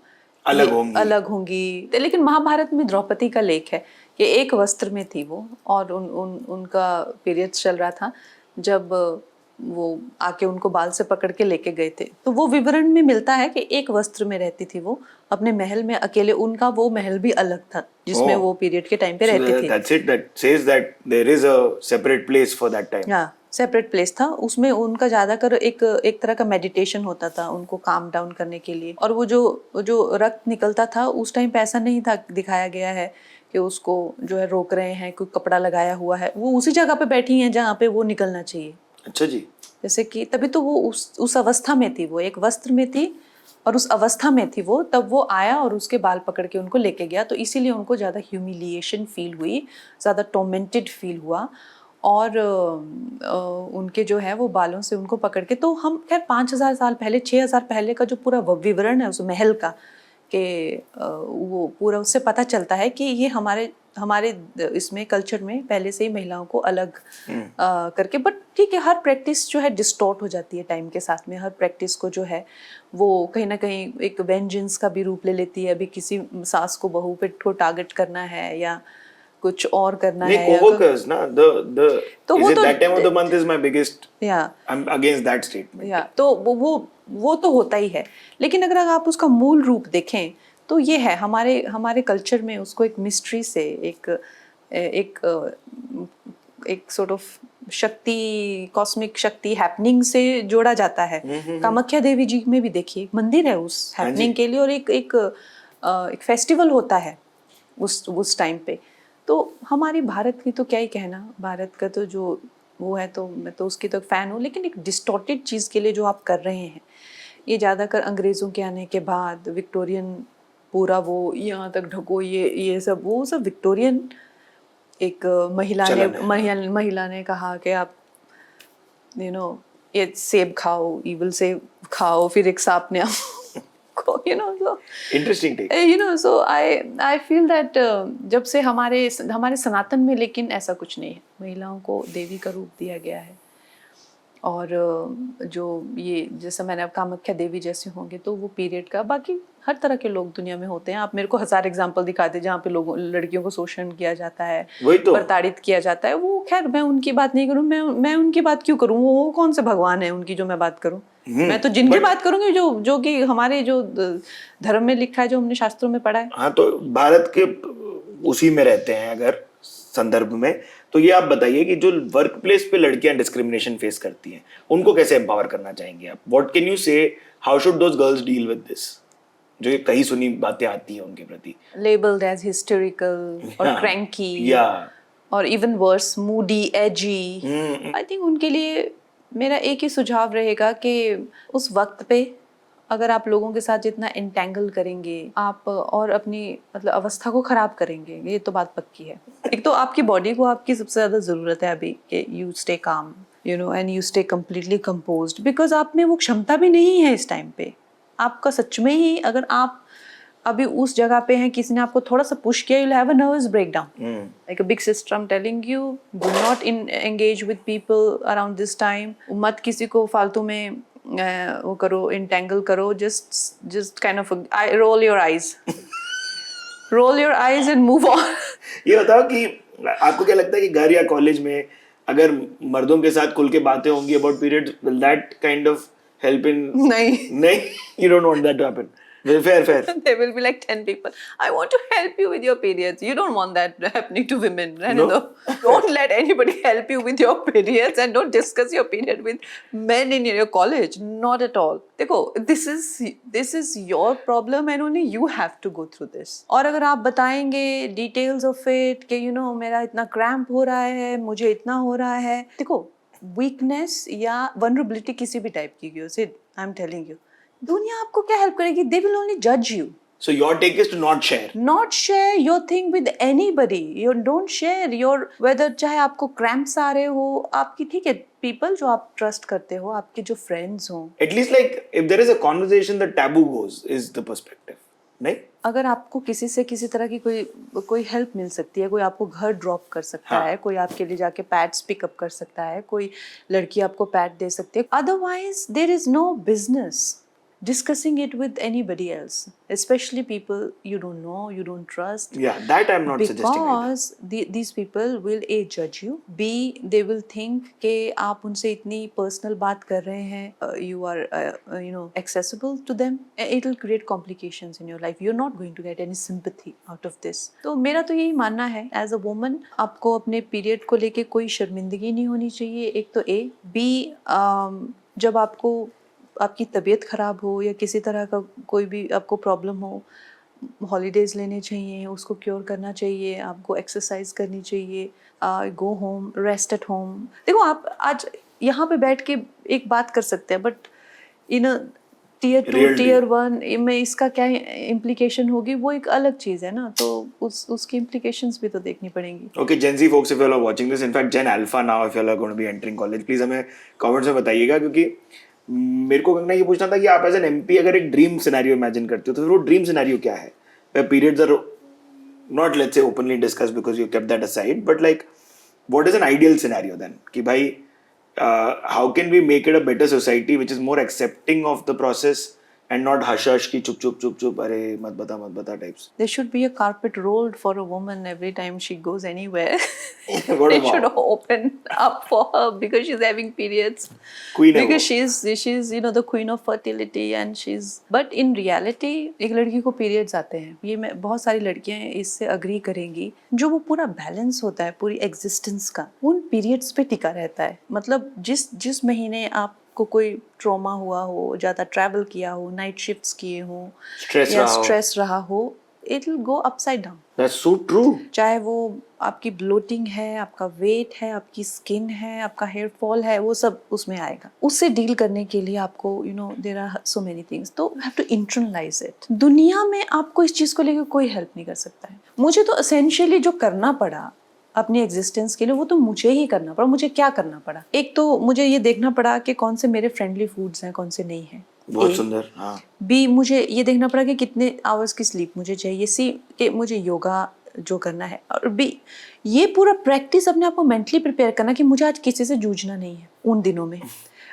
अलग होंगी. लेकिन महाभारत में द्रौपदी का लेख है कि एक वस्त्र में थी वो, और उनका पीरियड्स चल रहा था जब वो आके उनको बाल से पकड़ के लेके गए थे. तो वो विवरण में मिलता है कि एक वस्त्र में रहती थी वो अपने महल में अकेले. उनका वो महल भी अलग था जिसमें वो पीरियड के टाइम पे रहती थी. That's it, that says that there is a separate place for that time. हाँ, सेपरेट प्लेस था. उसमें उनका ज्यादातर एक तरह का मेडिटेशन होता था उनको काम डाउन करने के लिए. और वो जो रक्त निकलता था उस टाइम पे ऐसा नहीं था दिखाया गया है कि उसको जो है रोक रहे हैं, कोई कपड़ा लगाया हुआ है. वो उसी जगह पे बैठी हैं जहाँ पे वो निकलना चाहिए. अच्छा जी. जैसे कि तभी तो वो उस अवस्था में थी, वो एक वस्त्र में थी और उस अवस्था में थी वो, तब वो आया और उसके बाल पकड़ के उनको लेके गया. तो इसीलिए उनको ज़्यादा ह्यूमिलिएशन फील हुई, ज़्यादा टॉर्मेंटेड फील हुआ. और उनके जो है वो बालों से उनको पकड़ के, तो हम खैर 5000 साल पहले, 6000 पहले का जो पूरा विवरण है उस महल का, कि वो पूरा उससे पता चलता है कि ये हमारे इसमें कल्चर में पहले से ही महिलाओं को अलग करके. बट ठीक है, हर प्रैक्टिस जो है डिस्टॉर्ट हो जाती है टाइम के साथ में. हर प्रैक्टिस को जो है वो कहीं ना कहीं एक वेंजेंस का भी रूप ले लेती है. अभी किसी सास को बहू पे को टारगेट करना है, या कुछ और करना नहीं, है या coworkers ना, the तो is वो it तो that time of the month is my biggest, या I'm against that statement. या तो वो तो होता ही है, लेकिन अगर आप उसका मूल रूप देखें तो ये है हमारे कल्चर में उसको एक मिस्ट्री से एक एक सॉर्ट ऑफ शक्ति, कॉस्मिक शक्ति हैपनिंग से जोड़ा जाता है। कामाख्या देवी जी में भी देखिए एक मंदिर है उस हाँ जी। हैपनिंग के लिए, और एक फेस्टिवल होता है उस टाइम पे। तो हमारी भारत की तो क्या ही कहना, भारत का तो जो वो है, तो मैं तो उसकी तो फैन हूँ, लेकिन एक डिस्टॉर्टेड चीज़ के लिए जो आप कर रहे हैं, ये ज़्यादातर अंग्रेज़ों के आने के बाद विक्टोरियन पूरा वो यहाँ तक ढको, ये सब वो सब विक्टोरियन एक महिला ने कहा कि आप ये सेब खाओ, ईविल सेब खाओ, फिर एक सांप ने आपको so Interesting take. so I feel that जब से हमारे सनातन में, लेकिन ऐसा कुछ नहीं है, महिलाओं को देवी का रूप दिया गया है। और जो ये जैसा मैंने अब कामाख्या देवी जैसे होंगे तो वो पीरियड का, बाकी हर तरह के लोग दुनिया में होते हैं। आप मेरे को 1000 एग्जांपल दिखा दे जहाँ पे लोगों लड़कियों को शोषण किया जाता है, वही तो। प्रताड़ित किया जाता है। वो खैर मैं उनकी बात नहीं करूँ, मैं उनकी बात क्यों करूँ, वो कौन से भगवान है उनकी जो मैं बात करूँ। मैं तो जिनकी बात करूंगी जो कि हमारे जो धर्म में लिखा है, जो हमने शास्त्रों में पढ़ा है। हाँ, तो भारत के उसी में रहते हैं अगर संदर्भ में, तो ये आप बताइए कि जो वर्क प्लेस पे लड़कियां डिस्क्रिमिनेशन फेस करती हैं, उनको कैसे एम्पावर करना चाहेंगे आप? व्हाट कैन यू से, how should those girls deal with this, जो ये कहीं सुनी बातें आती हैं उनके प्रति? लेबल्ड एज हिस्टेरिकल और क्रैंकी, और even worse Moody, AG. I think उनके लिए मेरा एक ही सुझाव रहेगा कि उस वक्त पे अगर आप लोगों के साथ जितना इंटेंगल करेंगे आप, और अपनी मतलब अवस्था को खराब करेंगे, ये तो बात पक्की है। एक तो आपकी बॉडी को आपकी सबसे ज्यादा जरूरत है अभी कि you stay calm, and you stay completely composed, because आप में वो क्षमता भी नहीं है इस टाइम पे। आपका सच में ही अगर आप अभी उस जगह पे हैं, किसी ने आपको थोड़ा सा पुश किया, you'll have a nervous breakdown. Like a big sister, I'm telling you, do not engage with people around this time. मत किसी को फालतू में वो करो, entangle करो, just kind of roll your eyes. Roll your eyes and move on. ये बताओ कि आपको क्या लगता है कि घर या कॉलेज में अगर मर्दों के साथ खुल के बातें होंगी about periods, will that kind of help in? नहीं, you don't want that to happen. Fair. There will be like 10 people. I want to help you with your periods. You don't want that happening to women. No. Don't let anybody help you with your periods, and don't discuss your period with men in your college. Not at all. देखो, this is your problem and only you have to go through this. और अगर आप बताएंगे details of it कि मेरा इतना cramp हो रहा है, मुझे इतना हो रहा है, देखो weakness या vulnerability किसी भी type की हो, Sid, I'm telling you, दुनिया आपको क्या हेल्प करेगी? They will only judge you. So your take is to not share. Not share your thing with anybody. You don't share your whether चाहे आपको cramps आ रहे हो, आपकी ठीक है people जो आप trust करते हो, आपके जो friends हो. At least like if there is a conversation, the taboo goes is the perspective. नहीं? अगर आपको किसी से किसी तरह की कोई हेल्प मिल सकती है, कोई आपको घर ड्रॉप कर सकता है, कोई आपके लिए जाके पैड्स पिकअप कर सकता है, कोई लड़की आपको पैड दे सकती है, otherwise there is no business discussing it with anybody else, especially people you don't know, you don't trust. Yeah, that I'm not suggesting either. Because these people will A, judge you, B, they will think कि आप उनसे इतनी personal बात कर रहे हैं, you are accessible to them. It will create complications in your life. You're not going to get any sympathy out of this. तो मेरा तो यही मानना है, as a woman आपको अपने period को लेके कोई शर्मिंदगी नहीं होनी चाहिए, एक तो A, B, जब आपकी तबीयत ख़राब हो या किसी तरह का कोई भी आपको प्रॉब्लम हो, हॉलीडेज़ लेने चाहिए, उसको क्योर करना चाहिए, आपको एक्सरसाइज करनी चाहिए, go home, rest at home. देखो आप आज यहाँ पे बैठ के एक बात कर सकते हैं, बट इन टीयर 2 टीयर 1 में इसका क्या इम्प्लीकेशन होगी, वो एक अलग चीज़ है ना, तो उसकी इम्प्लीकेशंस भी तो देखनी पड़ेंगी। Okay, Gen Z folks, if you all are watching this, in fact Gen Alpha now, if you all are going to be entering college, please हमें कमेंट्स में बताइएगा, क्योंकि मेरे को कंगना ये पूछना था कि आप एज एन एमपी अगर एक ड्रीम सिनेरियो इमेजिन करते हो तो फिर वो ड्रीम सिनेरियो क्या है? Periods are not let's say openly discuss because you kept that aside, but like what is an ideal scenario then, कि भाई how can we make it a better society which is more accepting of the process, and not hush hush की चुप चुप चुप चुप अरे मत बता types. There should be a carpet rolled for a woman every time she goes anywhere. What They about should open up for her because she's having periods. Queen है Because वो. she's the queen of fertility and she's. But in reality एक लड़की को periods आते हैं. ये मैं बहुत सारी लड़कियां इससे agree करेंगी. जो वो पूरा balance होता है पूरी existence का उन periods पे टिका रहता है. मतलब जिस महीने आपको कोई ट्रॉमा हुआ हो, ज़्यादा ट्रैवल किया हो, नाइट शिफ्ट्स किए हो या स्ट्रेस रहा हो, it will go upside down. That's so true. चाहे वो आपकी ब्लोटिंग है, आपका वेट है, आपकी स्किन है, आपका हेयर फॉल है, वो सब उसमें आएगा. उससे डील करने के लिए आपको there are so many things, तो you have to internalise it. दुनिया में आपको इस चीज़ को लेकर कोई हेल्प नहीं कर सकता है. मुझे तो एसेंशियली जो करना पड़ा अपनी एग्जिस्टेंस के लिए वो तो मुझे ही करना पड़ा. मुझे क्या करना पड़ा? एक तो मुझे ये देखना पड़ा कि कौन से मेरे फ्रेंडली फूड्स हैं, कौन से नहीं हैं. बहुत सुंदर. हाँ. बी मुझे ये देखना पड़ा कि कितने आवर्स की स्लीप मुझे चाहिए. सी कि मुझे योगा जो करना है. और बी ये पूरा प्रैक्टिस अपने आप को मेंटली प्रिपेयर करना कि मुझे आज किसी से जूझना नहीं है उन दिनों में.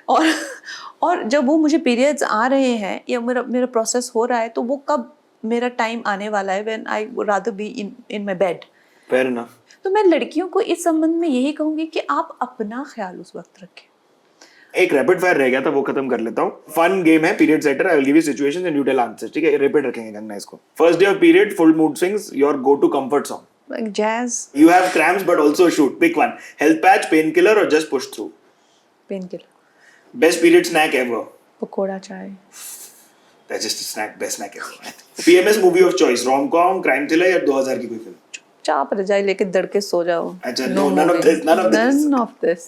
और जब वो मुझे पीरियड्स आ रहे हैं या मेरा प्रोसेस हो रहा है तो वो कब मेरा टाइम आने वाला है when I would rather be in my bed. Fair enough. तो मैं लड़कियों को इस संबंध में यही कहूंगी कि आप अपना ख्याल उस वक्त रखें. एक रैपिड फायर रह गया था, वो खत्म कर लेता हूँ. फन गेम है, period setter. I will give you situations and you tell answers. ठीक है, रैपिड रखेंगे कंगना इसको. First day of period, full mood swings, your go to comfort song. Like jazz, You have cramps but also shoot. Pick one. Health patch, painkiller or just push through. painkiller, Best period snack ever. Pakora चाय. That's just a snack, best snack ever. PMS movie of choice, rom-com, crime thriller या 2000 की कोई फिल्म. चाप रजाई लेके दड़ के सो जाओ. अच्छा, no, none of this, none of this. None of this.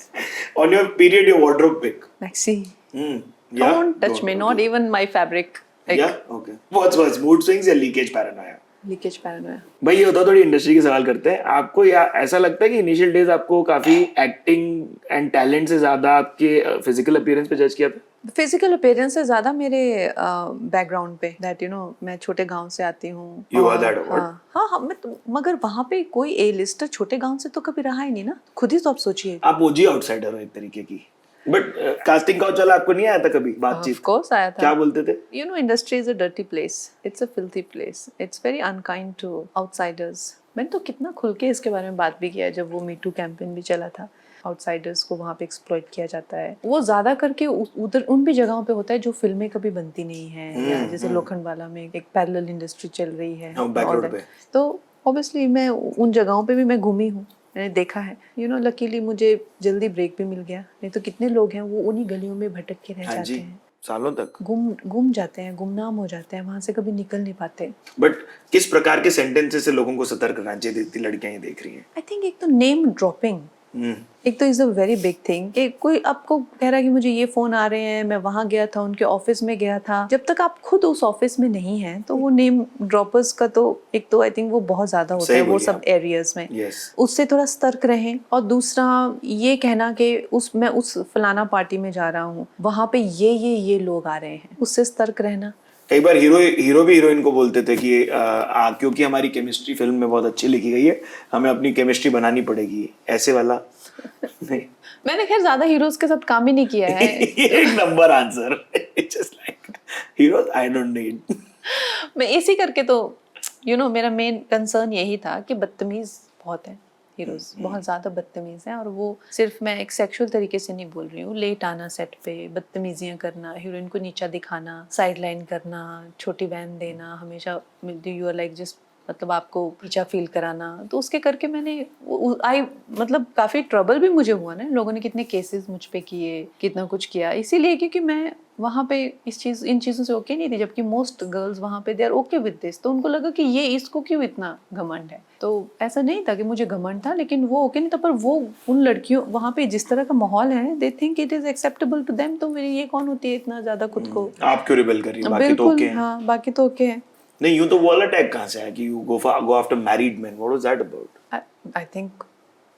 On your period, your wardrobe pick. Maxi. Yeah. Don't touch me. Not even my fabric. Like, Yeah, okay. What's worse, mood swings या leakage paranoia? Leakage Paranoia. भाई ये बताओ, थोड़ी इंडस्ट्री के सवाल करते हैं. आपको या ऐसा लगता है कि इनिशियल डेज आपको काफी एक्टिंग एंड टैलेंट से ज्यादा आपके फिजिकल अपीयरेंस पे जज किया था? फिजिकल अपीयरेंस से ज्यादा मेरे बैकग्राउंड पे दैट मैं छोटे गांव से आती हूँ. You are that award. हाँ मैं तो, मगर वहाँ पे कोई ए लिस्टर छोटे गांव से तो कभी रहा ही नहीं ना. खुद ही तो आप सोचिए. आप ओजी आउटसाइडर हो एक तरीके की. बट कास्टिंग का चला आपको नहीं आया था कभी बातचीत? ऑफ कोर्स आया था. क्या बोलते थे? Industry is a dirty place. It's a filthy place. It's very unkind to outsiders. मैंने तो कितना खुल के इसके बारे में बात भी किया है जब वो मीटू कैंपेन भी चला था. आउटसाइडर्स को वहाँ पे एक्सप्लॉइट किया जाता है. वो ज्यादा करके उधर उन भी जगहों पे होता है जो फिल्में कभी बनती नहीं है, या जैसे लोखंडवाला में एक पैरेलल इंडस्ट्री चल रही है. तो ऑब्वियसली मैं उन जगहों पे भी मैं घूमी हूँ, मैंने देखा है. लकीली मुझे जल्दी ब्रेक भी मिल गया. नहीं तो कितने लोग हैं वो उन्हीं गलियों में भटक के रह जाते हैं सालों तक. गुम जाते हैं, गुमनाम हो जाते हैं, वहां से कभी निकल नहीं पाते. बट किस प्रकार के सेंटेंसेस से लोगों को सतर्क रहना चाहिए? इतनी लड़कियां ये देख रही हैं. आई थिंक एक तो नेम ड्रॉपिंग एक तो is a very big thing. कि कोई आपको कह रहा है कि मुझे ये फोन आ रहे हैं, मैं वहां गया था, उनके ऑफिस में गया था. जब तक आप खुद उस ऑफिस में नहीं हैं तो वो नेम ड्रॉपर्स का तो एक तो आई थिंक वो बहुत ज्यादा होता है वो सब एरियाज में. उससे थोड़ा सतर्क रहें. और दूसरा ये कहना कि मैं उस फलाना पार्टी में जा रहा हूँ, वहां पे ये लोग आ रहे हैं, उससे सतर्क रहना. कई बार हीरो भी हीरोइन को बोलते थे कि क्योंकि हमारी केमिस्ट्री फिल्म में बहुत अच्छी लिखी गई है, हमें अपनी केमिस्ट्री बनानी पड़ेगी. ऐसे वाला नहीं. मैंने खैर ज्यादा हीरोज के साथ काम ही नहीं किया है. एक number answer. Just like heroes I don't need. मैं इसी करके तो मेरा मेन कंसर्न यही था कि बदतमीज बहुत है हीरोज. बहुत ज्यादा बदतमीज हैं. और वो सिर्फ मैं एक सेक्सुअल तरीके से नहीं बोल रही हूँ. लेट आना सेट पे, बदतमीजियां करना, हीरोइन को नीचा दिखाना, साइड लाइन करना, छोटी वैन देना, हमेशा यू आर लाइक जस्ट मतलब आपको पीछा फील कराना. तो उसके करके मैंने मतलब काफी ट्रबल भी मुझे हुआ ना. लोगों ने कितने केसेस मुझ पे किए, कितना कुछ किया, इसीलिए क्योंकि मैं वहाँ पे इन चीज़ों से ओके नहीं थी. जबकि मोस्ट गर्ल्स वहाँ पे they are okay with this. तो उनको लगा कि ये इसको क्यों इतना घमंड है. तो ऐसा नहीं था कि मुझे घमंड था, लेकिन वो ओके नहीं था. पर वो उन लड़कियों वहाँ पे जिस तरह का माहौल है, they think it is acceptable to them. तो मेरी ये कौन होती है इतना ज्यादा खुद को. आप क्यों रिबेल कर रही हैं? बाकी तो ओके हैं. हाँ, बाकी तो ओके है. नहीं, यूं तो वो वाला टैग कहाँ से आया कि you go after married main? What was that about? I think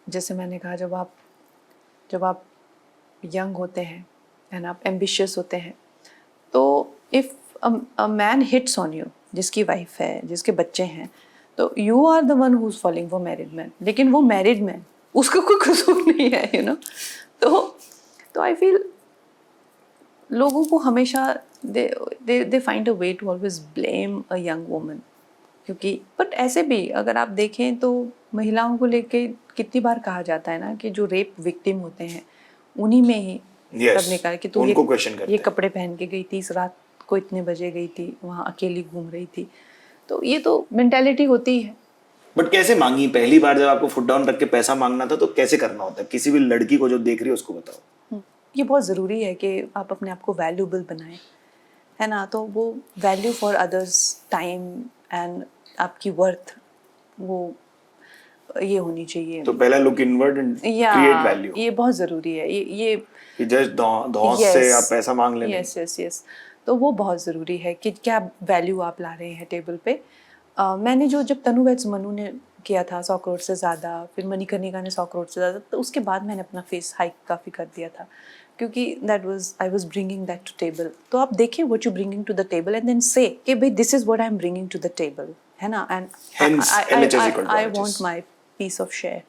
जैसे मैंने कहा, जब आप यंग होते हैं एंड आप एम्बिशियस होते हैं, तो if a man hits on you, जिसकी वाइफ है, जिसके बच्चे हैं, तो you are the one who is falling for married man. लेकिन वो मैरिड मैन, उसका कोई कसूर नहीं है. तो आई फील लोगों को हमेशा they find a way to always blame a young woman, क्योंकि बट ऐसे भी अगर आप देखें तो महिलाओं को लेके कितनी बार कहा जाता है ना कि जो रेप विक्टिम होते हैं उन्हीं में ही Yes, सब निकाल कि तू उनको question करते ये हैं। कपड़े पहन के गई थी, इस रात को इतने बजे गई थी, वहाँ अकेली घूम रही थी। तो ये तो मेंटालिटी होती है। बट कैसे मांगी? पहली बार जब आपको फुट डाउन रख के पैसा मांगना था तो कैसे करना होता है? किसी भी लड़की को जो देख रही है उसको बताओ। ये बहुत ज़रूरी है कि आप अपने आप को वैल्यूबल बनाएं, है ना। तो वो value for others time and आपकी वर्थ वो ये होनी चाहिए। तो पहला लुक इनवर्ड एंड या क्रिएट वैल्यू, ये बहुत ज़रूरी है। ये कि जस्ट धौंस से आप पैसा मांग लेना। यस यस यस, तो वो बहुत ज़रूरी है कि क्या वैल्यू आप ला रहे हैं टेबल पे। मैंने जब तनु वेड्स मनु ने किया था 100 करोड़ से ज़्यादा, फिर मणिकर्णिका ने 100 करोड़ से ज़्यादा, तो उसके बाद मैंने अपना फेस हाइक काफ़ी कर दिया था, क्योंकि I was bringing that to table. तो आप देखिए what you bringing to the table and then say कि भाई this is what I am bringing to the table, है ना। And Hence, LHS equal to I RHS. Want my piece of share,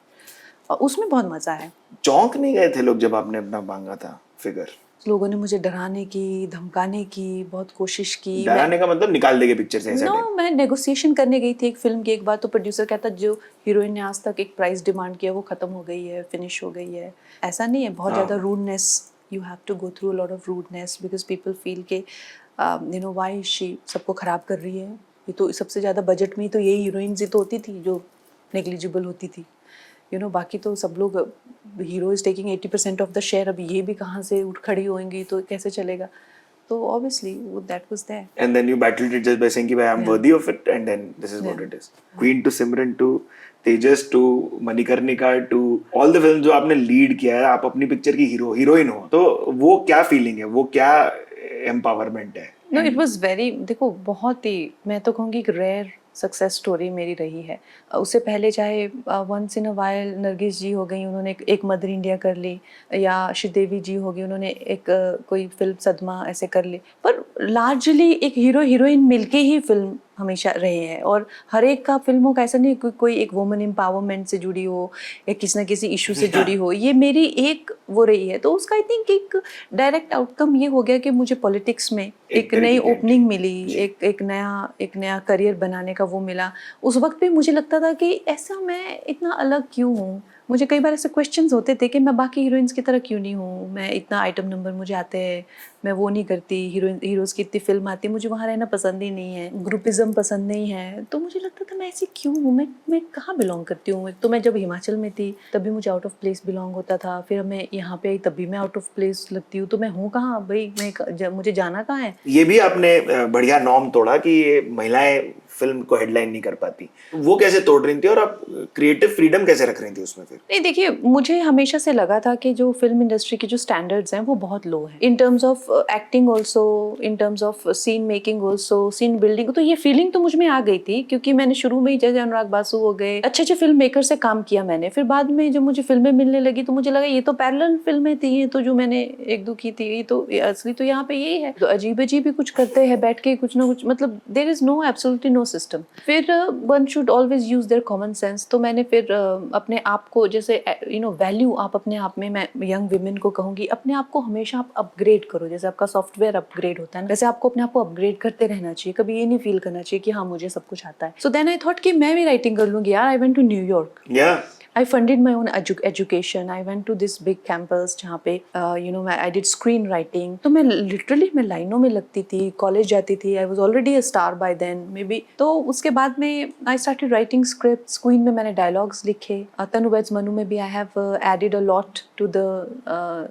और उसमें बहुत मज़ा है। चौंक नहीं गए थे लोग जब आपने अपना मांगा था फिगर? लोगों ने मुझे डराने की, धमकाने की बहुत कोशिश की। डराने का मतलब निकाल देंगे पिक्चर से ऐसा नो, टाइप? मैं नेगोशिएशन करने गई थी एक फिल्म की। एक बार तो प्रोड्यूसर कहता जो हीरोइन ने आज तक एक प्राइस डिमांड किया वो खत्म हो गई है, फिनिश हो गई है। ऐसा नहीं है, बहुत ज़्यादा rudeness, you have to go through a lot of rudeness because people feel के यू नो व्हाई शी सबको ख़राब कर रही है। ये तो सबसे ज़्यादा बजट में तो यही हीरोइंस ही तो होती थी जो नेग्लिजिबल होती थी, यू नो। बाकी तो सब लोग, hero is taking 80% of the share, अब ये भी कहाँ से उठ खड़ी होंगी तो कैसे चलेगा। तो obviously that was there. And then you battled it just by saying कि भाई I'm worthy of it and then this is what Yeah. it is. Queen to Simran to Tejas to Manikarnika to all the films जो आपने लीड किया है, आप अपनी पिक्चर की हीरोइन हो, तो वो क्या फीलिंग है, वो क्या एम्पावरमेंट है? नो, इट वाज वेरी, देखो बहुत ही, मैं तो कहूँगी एक रेयर सक्सेस स्टोरी मेरी रही है। उससे पहले चाहे once in a while Nargis ji हो गई, उन्होंने एक मदर इंडिया कर ली, या श्रीदेवी जी हो गई, उन्होंने एक कोई फिल्म सदमा ऐसे कर ली, पर लार्जली एक हीरो हीरोइन मिलके ही फिल्म हमेशा रहे हैं। और हर एक का फिल्मों का ऐसा नहीं कोई एक वुमन एम्पावरमेंट से जुड़ी हो या किसी ना किसी इशू से जुड़ी हो, ये मेरी एक वो रही है। तो उसका आई थिंक एक डायरेक्ट आउटकम ये हो गया कि मुझे पॉलिटिक्स में एक नई ओपनिंग मिली, एक नया करियर बनाने का वो मिला। उस वक्त पे मुझे लगता था कि ऐसा मैं इतना अलग क्यों हूँ। मुझे कई बार ऐसे क्वेश्चंस होते थे कि मैं बाकी हीरोइंस की तरह क्यों नहीं हूँ, मैं इतना आइटम नंबर मुझे आते हैं, मैं वो नहीं करती, हीरोज़ की इतनी फिल्म आती है, मुझे वहाँ रहना पसंद ही नहीं है, ग्रुपिज़म पसंद नहीं है। तो मुझे लगता था मैं ऐसी क्यों हूँ, मैं कहाँ बिलोंग करती हूँ। तो मैं जब हिमाचल में थी तभी मुझे आउट ऑफ प्लेस बिलोंग होता था, फिर मैं यहाँ पे आई तभी मैं आउट ऑफ प्लेस लगती हूँ। तो मैं हूँ कहाँ भाई, मुझे जाना कहाँ है। ये भी आपने बढ़िया नॉर्म तोड़ा कि ये महिलाएं फिल्म को हेडलाइन नहीं कर पाती, वो कैसे तोड़ रही थी और आप क्रिएटिव फ्रीडम कैसे रख रही थी उसमें फिर? नहीं, देखिए मुझे हमेशा से लगा था कि जो फिल्म इंडस्ट्री के जो स्टैंडर्ड्स हैं वो बहुत लो हैं, in terms of acting also, in terms of scene making also, scene building. तो ये फीलिंग तो मुझ में आ गई थी, क्योंकि मैंने शुरू में ही जैसे अनुराग बासु हो गए, अच्छे अच्छे फिल्म मेकर से काम किया मैंने। फिर बाद में जब मुझे फिल्में मिलने लगी तो मुझे लगा ये तो पैरेलल फिल्में थी, ये तो जो मैंने एक दो की थी, ये तो असली तो यहाँ पे यही है। तो अजीब अजीब ही कुछ करते हैं बैठ के, कुछ ना कुछ, मतलब there is no absolutely no system. फिर one should always use their common sense. तो मैंने फिर अपने आप को जैसे यू नो वैल्यू आप अपने आप में, मैं यंग विमेन को कहूँगी, अपने आप को हमेशा आप अपग्रेड करो। जैसे आपका सॉफ्टवेयर अपग्रेड होता है ना, वैसे आपको अपने आप को अपग्रेड करते रहना चाहिए। कभी ये नहीं फील करना चाहिए कि हाँ मुझे सब कुछ आता है। सो देन आई थॉट कि मैं भी राइटिंग कर लूँगी यार। I went to New York, I funded my own education. I went to this big campus जहाँ पे you know I did screenwriting. तो मैं literally मैं लाइनों में लगती थी, कॉलेज जाती थी. I was already a star by then maybe. तो उसके बाद में I started writing scripts. Queen में मैंने dialogues लिखे. तनु वेड्स मनु में भी I have added a lot to the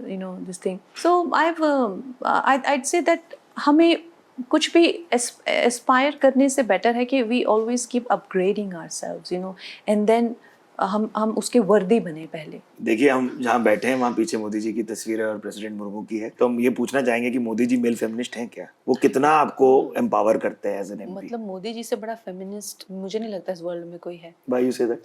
you know this thing. So I'd say that हमें कुछ भी एस्पायर करने से बेटर है कि we always keep upgrading ourselves, you know, and then हम उसके वर्दी बने पहले। देखिए, हम जहाँ बैठे हैं वहाँ पीछे मोदी जी की तस्वीर है और प्रेसिडेंट मुर्मू की है, तो हम ये पूछना चाहेंगे कि मोदी जी मेल फेमिनिस्ट हैं क्या? वो कितना आपको एम्पावर करते हैं एज एन एमपी? मतलब मोदी जी से बड़ा फेमिनिस्ट मुझे नहीं लगता इस वर्ल्ड में कोई है। Why you say that?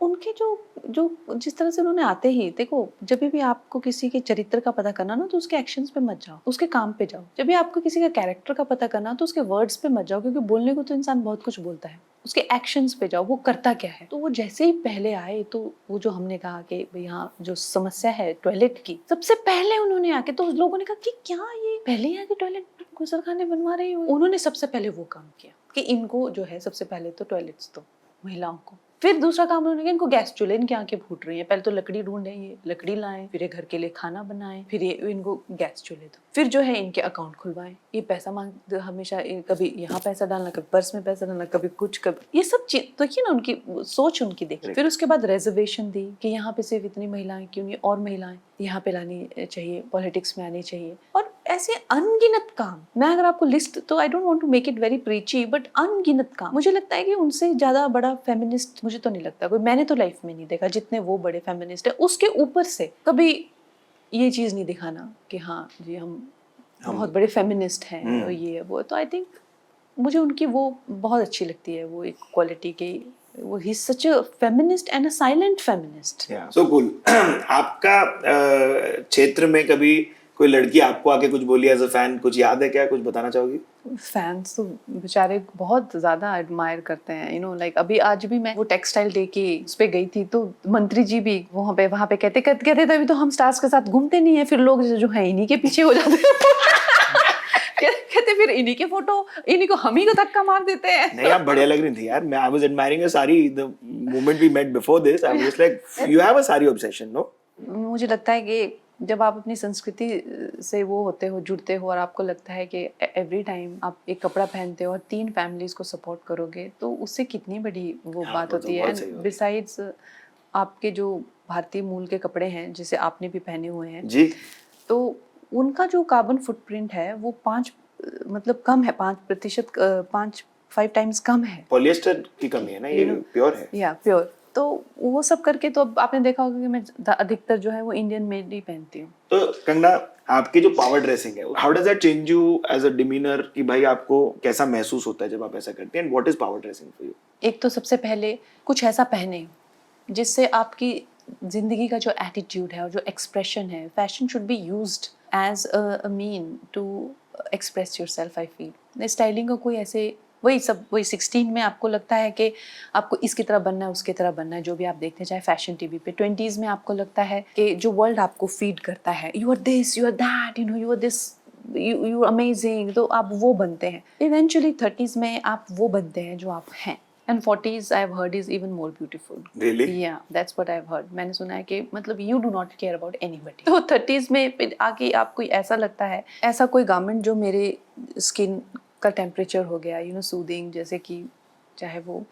उनके जो जिस तरह से उन्होंने आते ही देखो, जब भी आपको किसी के चरित्र का पता करना ना तो उसके एक्शंस पे मत जाओ, उसके काम पे जाओ। जब भी आपको किसी का कैरेक्टर का पता करना तो उसके वर्ड्स पे मत जाओ, क्योंकि बोलने को तो इंसान बहुत कुछ बोलता है, उसके एक्शंस पे जाओ, वो करता क्या है। तो वो जैसे ही पहले आए तो वो जो हमने कहा कि भाई यहाँ जो समस्या है टॉयलेट की, सबसे पहले उन्होंने आके तो लोगों ने कहा कि क्या ये पहले ही आके टॉयलेट गुसलखाने बनवा रही हो। उन्होंने सबसे पहले वो काम किया कि इनको जो है सबसे पहले तो टॉयलेट्स दो महिलाओं को। फिर दूसरा काम उन्होंने किया, इनको गैस चूल्हे, इनकी आंखें फूट रही हैं, पहले तो लकड़ी ढूंढे, ये लकड़ी लाएं, फिर ये घर के लिए खाना बनाएं, फिर ये इनको गैस चूल्हे दो, फिर जो है इनके अकाउंट खुलवाएं, ये पैसा मांग हमेशा कभी यहाँ पैसा डालना, कभी पर्स में पैसा डालना, कभी कुछ, कभी ये सब चीज तो देखिए ना, उनकी सोच उनकी देखिए। फिर उसके बाद रिजर्वेशन दी कि यहाँ पे सिर्फ इतनी महिलाएं, क्यों नहीं और महिलाएं यहाँ पे लानी चाहिए, पॉलिटिक्स में आनी चाहिए, और ऐसे अनगिनत काम। मैं अगर आपको लिस्ट, तो I don't want to make it very preachy, but अनगिनत काम। मुझे लगता है कि उनसे ज्यादा बड़ा फेमिनिस्ट मुझे तो नहीं लगता कोई, मैंने तो लाइफ में नहीं देखा जितने वो बड़े फेमिनिस्ट है। उसके ऊपर से कभी ये चीज नहीं दिखाना कि हाँ जी हम बहुत बड़े फेमिनिस्ट हैं और ये है वो। तो आई थिंक मुझे उनकी वो बहुत अच्छी लगती है, वो एक क्वालिटी की, वो ही such a feminist and a silent feminist. So cool. आपका क्षेत्र में कभी कोई लड़की आपको आके कुछ बोली एज अ फैन, कुछ याद है क्या, कुछ बताना चाहोगी? फैंस तो बेचारे बहुत ज्यादा एडमायर करते हैं, यू नो लाइक अभी आज भी मैं वो टेक्सटाइल डे की उस पे गई थी, तो मंत्री जी भी वहाँ पे कहते अभी तो हम स्टार्स के साथ घूमते नहीं है, फिर लोग जो है इन्हीं के पीछे हो जाते हैं। कहते फिर इन्हीं के फोटो, इन्हीं को हम ही को धक्का मार देते हैं। नहीं, आप बढ़िया लग रही थी यार। मैं I was admiring your sari the moment we met before this. I was like you have a sari obsession, no? मुझे लगता है कि जब आप अपनी संस्कृति से वो होते हो, जुड़ते हो, और आपको लगता है कि एवरी टाइम आप एक कपड़ा पहनते हो और 3 फैमिलीज को सपोर्ट करोगे, तो उससे कितनी बड़ी वो बात होती है। एंड बिसाइड्स आपके जो भारतीय मूल के कपड़े हैं, जिसे आपने भी पहने हुए हैं जी, तो उनका जो कार्बन फुटप्रिंट है वो 5 मतलब कम है, 5%, 5 टाइम्स कम है। पॉलिएस्टर की कमी है ना, ये प्योर है। या प्योर। तो वो सब करके तो अब आपने देखा होगा कि मैं अधिकतर जो है वो इंडियन मेड ही पहनती हूँ। तो कंगना, आपकी जो पावर ड्रेसिंग है, how does that change you as a demeanour, कि भाई आपको कैसा महसूस होता है जब आप ऐसा करते हैं, and what is power dressing for you? एक तो सबसे पहले कुछ ऐसा पहने जिससे आपकी जिंदगी का जो एटीट्यूड है और जो एक्सप्रेशन है, fashion should be used as a mean to express yourself. I feel styling का कोई ऐसे वही 16 में आपको लगता है कि आपको इसकी तरह बनना है, उसकी तरह बनना है, जो भी आप देखते हैं चाहे फैशन टीवी पे। 20s में आपको लगता है कि जो वर्ल्ड आपको फीड करता है, you are this, you are that, you know, you are this, you are amazing, तो आप वो बनते हैं। इवेंचुअली 30s में आप वो बनते हैं जो आप हैं। And 40s I've heard is even more beautiful. Really? Yeah, that's what I've heard. मैंने सुना है कि मतलब you do not care about anybody. तो 30s में फिर आके आपको ऐसा लगता है, ऐसा कोई गारमेंट जो मेरे स्किन का टेम्परेचर हो गया, यू नो, सूदिंग, जैसे कि चाहे वो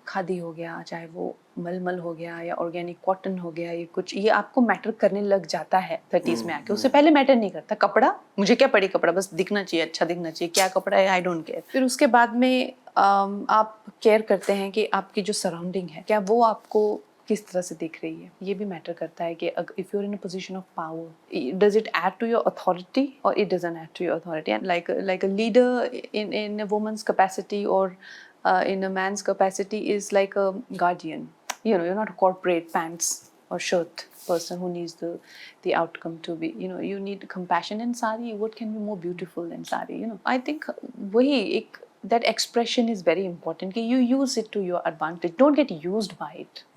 खादी हो गया, चाहे वो मलमल हो गया, या ऑर्गेनिक कॉटन हो गया, ये कुछ ये आपको मैटर करने लग जाता है 30s में आके। उससे पहले मैटर नहीं करता कपड़ा, मुझे क्या पड़ी कपड़ा, बस दिखना चाहिए, अच्छा दिखना चाहिए, क्या कपड़ा है आई डोंट केयर। फिर उसके बाद में आप केयर करते हैं कि आपकी जो सराउंडिंग है, क्या वो आपको किस तरह से दिख रही है, ये भी मैटर करता है कि if you are in a position of power, does it add to your authority और it doesn't add to your authority. And like a leader in a woman's capacity और in a man's capacity is like a guardian. You know, you're not a corporate pants or shirt person who needs the outcome to be, you know, you need compassion. And sari, what can be more beautiful than sari, you know? I think wahi ek that expression is very important कि you use it to your advantage, don't get used by it.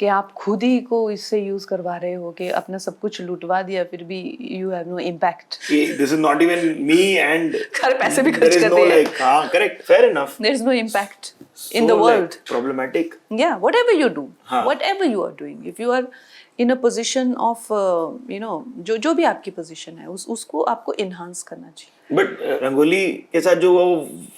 कि आप खुद ही को इससे यूज करवा रहे हो कि अपना सब कुछ लुटवा दिया, फिर भी you have no impact. This is not even me and खर पैसे भी खर्च कर दिए। लाइक हाँ, correct, fair enough, there is no impact in the world. Problematic. Yeah, whatever you do, whatever you are doing, if you are in a position of you know, जो भी आपकी पोजीशन है, उसको आपको enhance करना चाहिए। बट रंगोली के साथ जो वो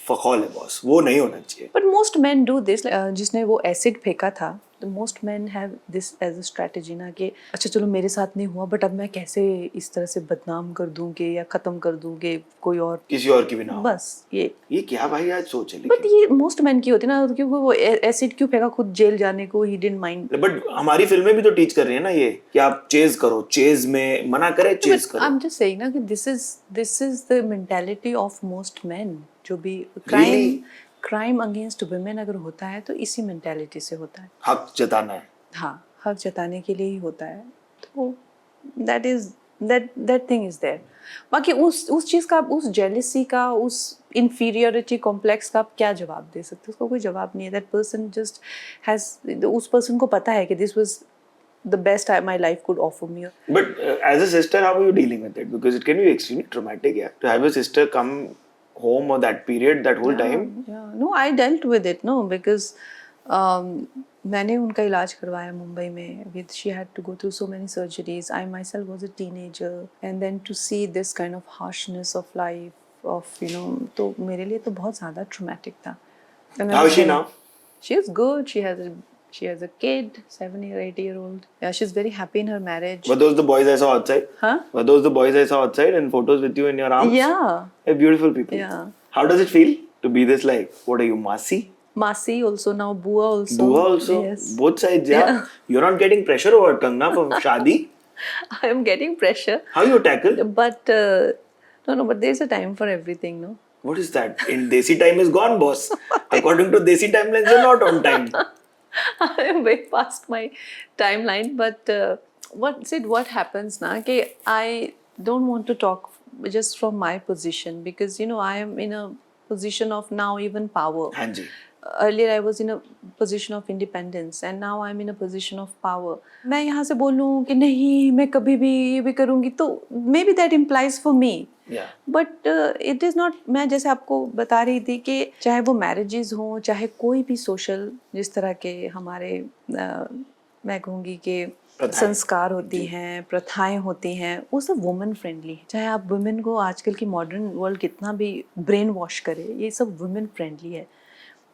फखौल है बॉस, वो नहीं होना चाहिए। But most men do this. जिसने वो एसिड फेंका था, तो most men have this as a strategy ना कि अच्छा चलो मेरे साथ नहीं हुआ, बट अब मैं कैसे इस तरह से बदनाम कर दूं कि या खत्म कर दूं कि कोई और किसी और की भी ना हो। बस ये क्या भाई आज सोच है। बट ये मोस्ट मैन की होती है ना, क्योंकि वो एसिड क्यों फेंका, खुद जेल जाने को ही डिडंट माइंड। बट हमारी फिल्में भी तो टीच कर रही है ना ये कि आप चेज करो, चेज में मना करे, चेज करो। आई एम जस्ट सेइंग ना कि this is the mentality of most main, जो भी क्राइम अगेंस्ट वुमेन अगर होता है तो इसी मेंटालिटी से होता है, हक जताना है। हाँ, हक जताने के लिए ही होता है। तो that thing is there। बाकी उस चीज़ का, उस जेलिसी का, उस इंफीरियरिटी कॉम्प्लेक्स का आप क्या जवाब दे सकते हो? उसका कोई जवाब नहीं है। दैट पर्सन जस्ट हैज, उस पर्सन को पता है कि this was the best my life could offer me। But as a sister, how are you dealing with it? Because it can be extremely traumatic, yeah. To have a sister come home or that period, that whole time. Yeah, no, I dealt with it, no, because मैंने उनका इलाज करवाया मुंबई में with she had to go through so many surgeries। I myself was a teenager and then to see this kind of harshness of life of तो मेरे लिए तो बहुत ज़्यादा traumatic था। How is she now? She is good। She has a kid, 7 or 8 year old। Yeah, she's very happy in her marriage। Were those the boys I saw outside? Huh? Were those the boys I saw outside in photos with you in your arms? Yeah, They're beautiful people. Yeah. How does it feel to be this, like, what are you, Masi? Masi also now, Bua also। Bua also? Yes। Both sides, yeah. You're not getting pressure over it, Kangna, for Shadi? I am getting pressure, How you tackle? but no, but there's a time for everything, no? What is that? In Desi time is gone, boss. According to Desi timelines, you're not on time. I am way past my timeline, but what happens now? Okay, I don't want to talk just from my position because I am in a position of now even power। हाँ जी. Earlier I was in a position of independence and now I'm in a position of power। मैं यहाँ से बोलूँ कि नहीं मैं कभी भी ये भी करूँगी तो maybe that implies for me। Yeah. But it is not. मैं जैसे आपको बता रही थी कि चाहे वो मैरिजेस हों, चाहे कोई भी सोशल जिस तरह के हमारे मैं कहूँगी कि संस्कार होती हैं, प्रथाएं होती हैं, वो सब वुमेन फ्रेंडली है। चाहे आप वुमेन को आजकल की मॉडर्न वर्ल्ड कितना भी ब्रेन वॉश करे, ये सब वुमेन फ्रेंडली है।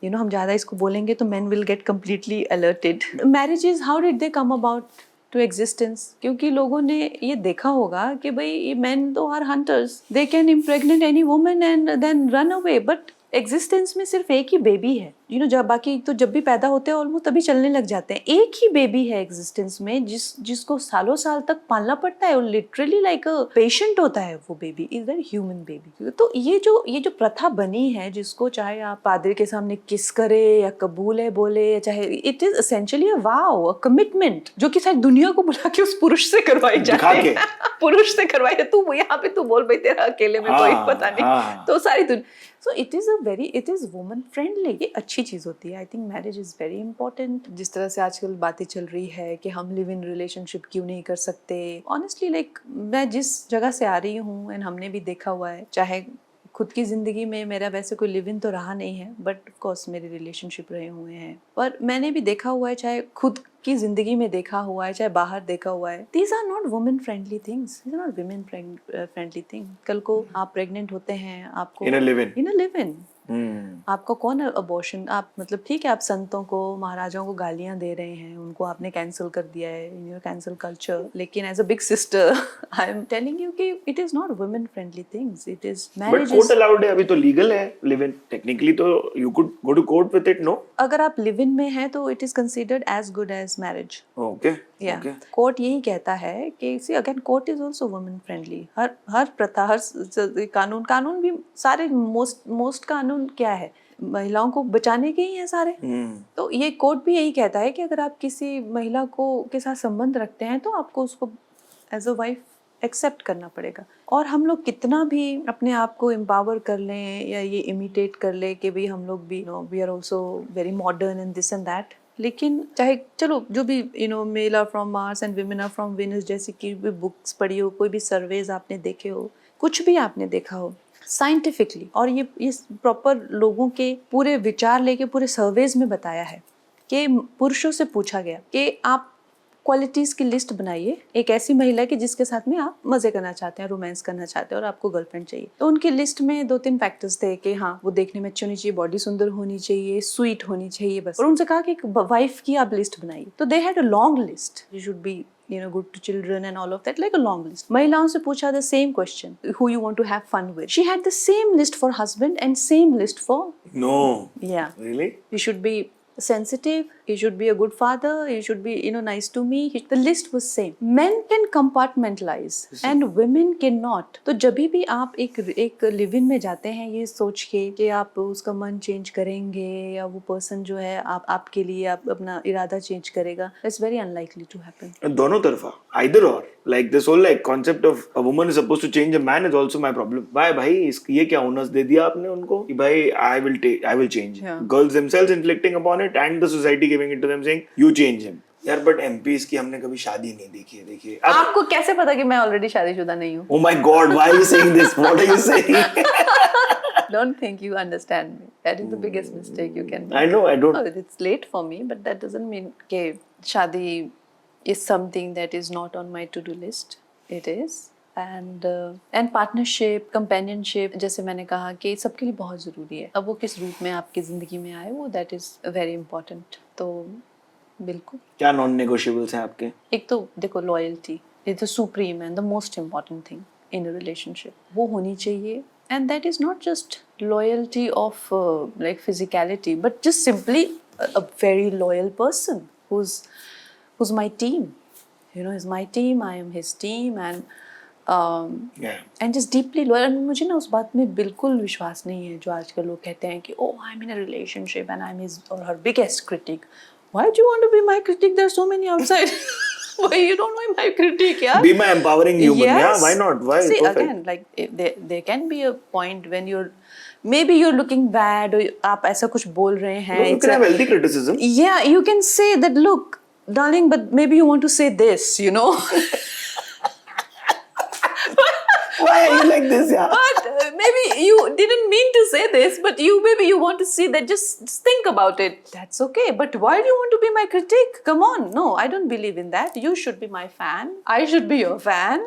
हम ज़्यादा इसको बोलेंगे तो men will get completely alerted। Marriages, how did they come about to existence? क्योंकि लोगों ने ये देखा होगा कि भाई ये men तो are hunters, they can impregnate any woman and then run away, but existence में सिर्फ एक ही बेबी है। जब बाकी तो जब भी पैदा होते हैं ऑलमोस्ट तभी चलने लग जाते हैं। एक ही बेबी है एग्जिस्टेंस में जिसको सालों साल तक पालना पड़ता है। लिटरली लाइक अ पेशेंट होता है वो baby, is that human baby. तो ये जो प्रथा बनी है, जिसको चाहे आप पादरी के सामने किस करे या कबूल है बोले, चाहे it is essentially a wow, a commitment, जो कि शायद दुनिया को बुला के उस पुरुष से करवाई जाती है। पुरुष से करवाई है, तू यहाँ पे तू बोल भाई तेरा अकेले में कोई पता नहीं। तो सारी दुनिया, so it is woman friendly। ये अच्छी चीज़ होती है। I think marriage is very important। जिस तरह से आजकल बातें चल रही है कि हम लिव इन रिलेशनशिप क्यों नहीं कर सकते, ऑनेस्टली लाइक मैं जिस जगह से आ रही हूँ एंड हमने भी देखा हुआ है, चाहे खुद की ज़िंदगी में मेरा वैसे कोई लिव इन तो रहा नहीं है, बट ऑफ कोर्स मेरे रिलेशनशिप रहे हुए हैं, पर मैंने भी देखा हुआ है, चाहे खुद की ज़िंदगी में देखा हुआ है, चाहे बाहर देखा हुआ है, these are not women friendly things, these are not women friendly thing. कल को आप प्रेग्नेंट होते हैं, आपको इन अ लिव इन आपका कौन अबॉर्शन, आप मतलब ठीक है आप संतों को, महाराजाओं को गालियां दे रहे हैं, उनको आपने कैंसिल कर दिया है इन योर कैंसिल कल्चर, लेकिन as a big sister I am telling you कि it is not women friendly things. It is marriage. But court allowed है, अभी तो लीगल है लिव इन, टेक्निकली तो you could go to court with it, no? अगर आप लिव इन में हैं तो it is considered as good as marriage. Okay, court यही कहता है कि see again court is also women friendly. हर प्रथा, हर कानून भी सारे मोस्ट कानून क्या है, महिलाओं को बचाने के ही हैं सारे। तो ये कोर्ट भी यही कहता है कि अगर आप किसी महिला को के साथ संबंध रखते हैं तो आपको उसको एज अ वाइफ एक्सेप्ट करना पड़ेगा। और हम लोग कितना भी अपने आप को एम्पावर कर लें या ये इमिटेट कर ले कि भाई हम लोग भी we are also very modern and this and that, लेकिन चाहे चलो जो भी male are from Mars and women are from Venus जैसी की भी बुक्स पढ़ी हो, कोई भी सर्वेज आपने देखे हो, कुछ भी आपने देखा हो साइंटिफिकली, और ये प्रॉपर लोगों के पूरे विचार लेके पूरे सर्वेज में बताया है कि पुरुषों से पूछा गया कि आप क्वालिटीज़ की लिस्ट बनाइए एक ऐसी महिला की जिसके साथ में आप मजे करना चाहते हैं, रोमांस करना चाहते हैं और आपको गर्लफ्रेंड चाहिए। तो उनकी लिस्ट में 2-3 फैक्टर्स थे कि हाँ वो देखने में अच्छी होनी चाहिए, बॉडी सुंदर होनी चाहिए, स्वीट होनी चाहिए, बस। और उनसे कहा कि एक वाइफ की आप लिस्ट बनाइए। तो they had a long list, you should B good to children and all of that, like a long list। महिलाओं से पूछा the same question, who you want to have fun with। She had the same list for husband and same list for no, yeah, really, you should be sensitive, he should be a good father, he should be, nice to me. The list was same. Men can compartmentalize and women cannot. तो जब भी आप एक लिव इन में जाते हैं ये सोच के कि आप उसका मन चेंज करेंगे या वो पर्सन जो है आपके लिए आप अपना इरादा चेंज करेगा, it's very unlikely to happen. दोनों तरफा, either or. Like this whole like concept of a woman is supposed to change a man is also my problem. भाई ये क्या onus दे दिया आपने उनको कि भाई I will change. Yeah. Girls themselves inflicting upon it and the society giving it to them saying you change him. यार but MPs की हमने कभी शादी नहीं देखी है, देखिए आपको कैसे पता कि मैं ऑलरेडी शादीशुदा नहीं हूँ? Oh my God, why are you saying this? What are you saying? Don't think you understand me. That is the biggest mistake you can make. I know, I don't. Oh, it's late for me, but that doesn't mean कि शादी is something that is not on my to-do list. It is. And partnership, companionship, जैसे मैंने कहा कि सबके लिए बहुत ज़रूरी है. अब वो किस रूप में आपकी ज़िंदगी में आए वो that is very important. तो बिल्कुल. क्या non-negotiables हैं आपके? एक तो देखो loyalty is the supreme and the most important thing in a relationship. वो होनी चाहिए. And that is not just loyalty of like physicality, but just simply a very loyal person who's my team. He's my team, I am his team, and just deeply loyal. And मुझे ना उस बात में बिल्कुल विश्वास नहीं है जो आजकल लोग कहते हैं कि oh I'm in a relationship and I'm his or her biggest critic. Why do you want to be my critic? There are so many outside. Why you don't know my critic, yeah? Be my empowering human, yes. yeah? Why not? Why? See, Perfect. again, like there can be a point when maybe you're looking bad or आप ऐसा कुछ बोल रहे हैं. No, you can have healthy criticism. Yeah, you can say that, look, darling, but maybe you want to say this, Why are you like this, yeah? But maybe you didn't mean to say this, but maybe you want to see that. Just think about it. That's okay. But why do you want to be my critic? Come on. No, I don't believe in that. You should be my fan. I should be your fan.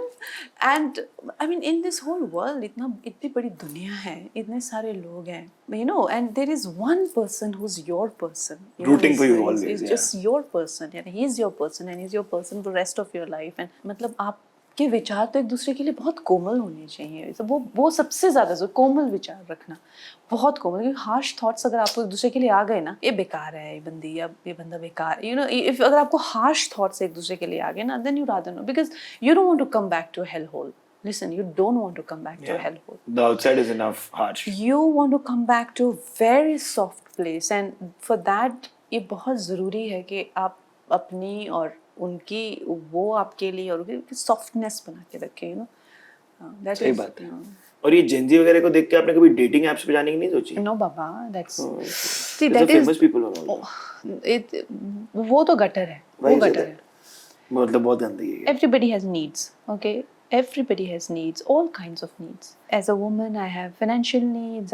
And I mean, in this whole world, इतनी बड़ी दुनिया है, इतने सारे लोग हैं, and there is one person who's your person. Rooting for you always. He's just your person. He's your person and he's your person for the rest of your life. And मतलब आप के विचार तो एक दूसरे के लिए बहुत कोमल होने चाहिए. तो वो सबसे ज़्यादा कोमल विचार रखना, बहुत कोमल. क्योंकि हार्श थॉट्स अगर आपको एक दूसरे के लिए आ गए ना, ये बेकार है, ये बंदी या ये बंदा बेकार, if अगर आपको हार्श थॉट्स एक दूसरे के लिए आ गए ना, then you rather know, because you don't want to come back to a hellhole. Listen, you don't want to come back to a hellhole. The outside is enough harsh. You want to come back to a very soft place, and for that ये बहुत ज़रूरी है कि आप अपनी और उनकी वो आपके लिए और उनकी सॉफ्टनेस बना के रखें. सही बात है. और ये जेंजी वगैरह को देख के आपने कभी डेटिंग एप्स पे जाने की नहीं सोची? नो बाबा, that's see that is famous people are all. वो तो गटर है, वो गटर है. मतलब बहुत गंदगी है. Everybody has needs, okay? Everybody has needs, all kinds of needs. As a woman, I have financial needs.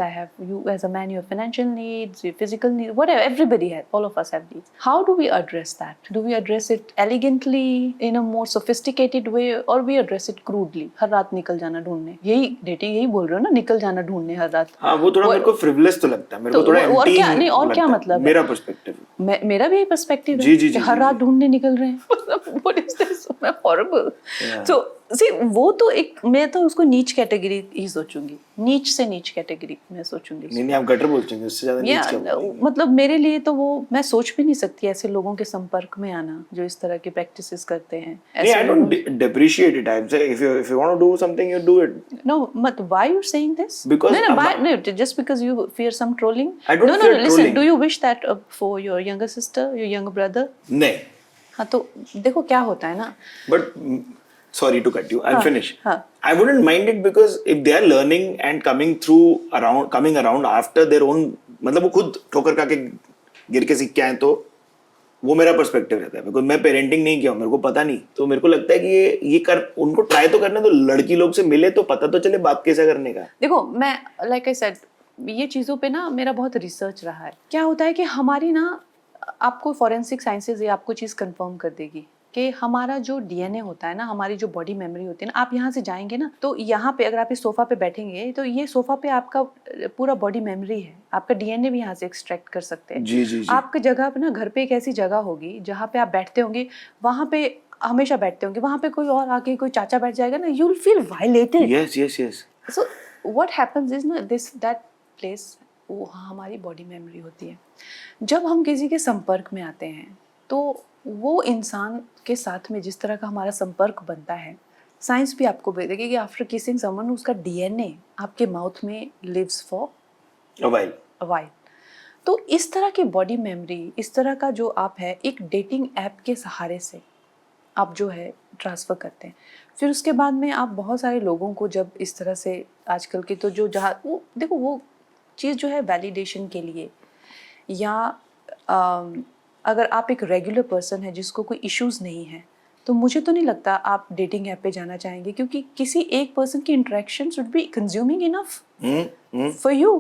You as a man, you have financial needs, your physical needs, whatever. Everybody has, all of us have needs. How do we address that? Do we address it elegantly in a more sophisticated way, or we address it crudely? हर रात निकल जाना ढूंढने. यही dating यही बोल रहे हो ना, निकल जाना ढूंढने हर रात. हाँ, वो थोड़ा मेरे को frivolous तो लगता है. मेरे को थोड़ा और empty क्या नहीं, और क्या मतलब? मेरा perspective. मेरा भी यही perspective जी, है जी, कि जी, हर जी, रात ढूंढने निकल रहे हैं. What is this? Horrible. So see, वो तो एक, मैं तो उसको नीच कैटेगरी ही सोचूंगी, नीच से नीच कैटेगरी में सोचूंगी. नहीं आप गटर बोलते उससे ज्यादा नीच क्या? मतलब मेरे लिए तो वो, मैं सोच भी नहीं सकती ऐसे लोगों के संपर्क में आना जो इस तरह के प्रैक्टिसेस करते हैं. नहीं, I don't depreciate it. I'm saying if you want to do something, you do it. No, but why you're saying this? Because no, just because you fear some trolling. I don't no, fear listen. trolling. Do you wish that for your younger sister, your younger brother? नहीं. हाँ तो देखो क्या होता है ना. But sorry to cut you. I'll finish. हाँ. I wouldn't mind it because if they are learning and coming around after their own, मतलब वो खुद ठोकर खा के गिर के सीख के आए, तो वो मेरा पर्सपेक्टिव रहता है. बिकॉज मैं पेरेंटिंग नहीं किया, मेरे को पता नहीं, तो मेरे को लगता है कि ये कर उनको ट्राई तो करने दो. लड़की लोग से मिले तो पता तो चले बात कैसे करने का. देखो मैं लाइक आई सेड, ये चीज़ों पे ना मेरा बहुत रिसर्च रहा है. क्या होता है कि हमारी ना, आपको फॉरेंसिक साइंसेज ये आपको चीज़ कंफर्म कर देगी कि हमारा जो डीएनए होता है ना, हमारी जो बॉडी मेमोरी होती है ना, आप यहाँ से जाएंगे ना, तो यहाँ पे अगर आप इस सोफा पे बैठेंगे तो ये सोफा पे आपका पूरा बॉडी मेमोरी है. आपका डीएनए भी यहाँ से एक्सट्रैक्ट कर सकते हैं. जी, जी, जी. आपकी जगह पे ना, घर पे एक ऐसी जगह होगी जहाँ पे आप बैठते होंगे, वहाँ पे हमेशा बैठते होंगे, वहाँ पे कोई और आके कोई चाचा बैठ जाएगा ना, you will feel violated. Yes. So what happens is ना, that place वो हाँ हमारी बॉडी मेमोरी होती है। जब हम किसी के संपर्क में आते हैं तो वो इंसान के साथ में जिस तरह का हमारा संपर्क बनता है, साइंस भी आपको बताएगी कि आफ्टर किसिंग समवन उसका डीएनए आपके माउथ में लिव्स फॉर अ वाइल। तो इस तरह की बॉडी मेमोरी, इस तरह का जो आप है एक डेटिंग ऐप के सहारे से आप जो है ट्रांसफ़र करते हैं। फिर उसके बाद में आप बहुत सारे लोगों को जब इस तरह से आजकल के तो जो जहाँ वो देखो वो चीज़ जो है वैलिडेशन के लिए, या अगर आप एक रेगुलर पर्सन है जिसको कोई इश्यूज़ नहीं है तो मुझे तो नहीं लगता आप डेटिंग ऐप पे जाना चाहेंगे, क्योंकि किसी एक पर्सन की interaction should be consuming enough for you,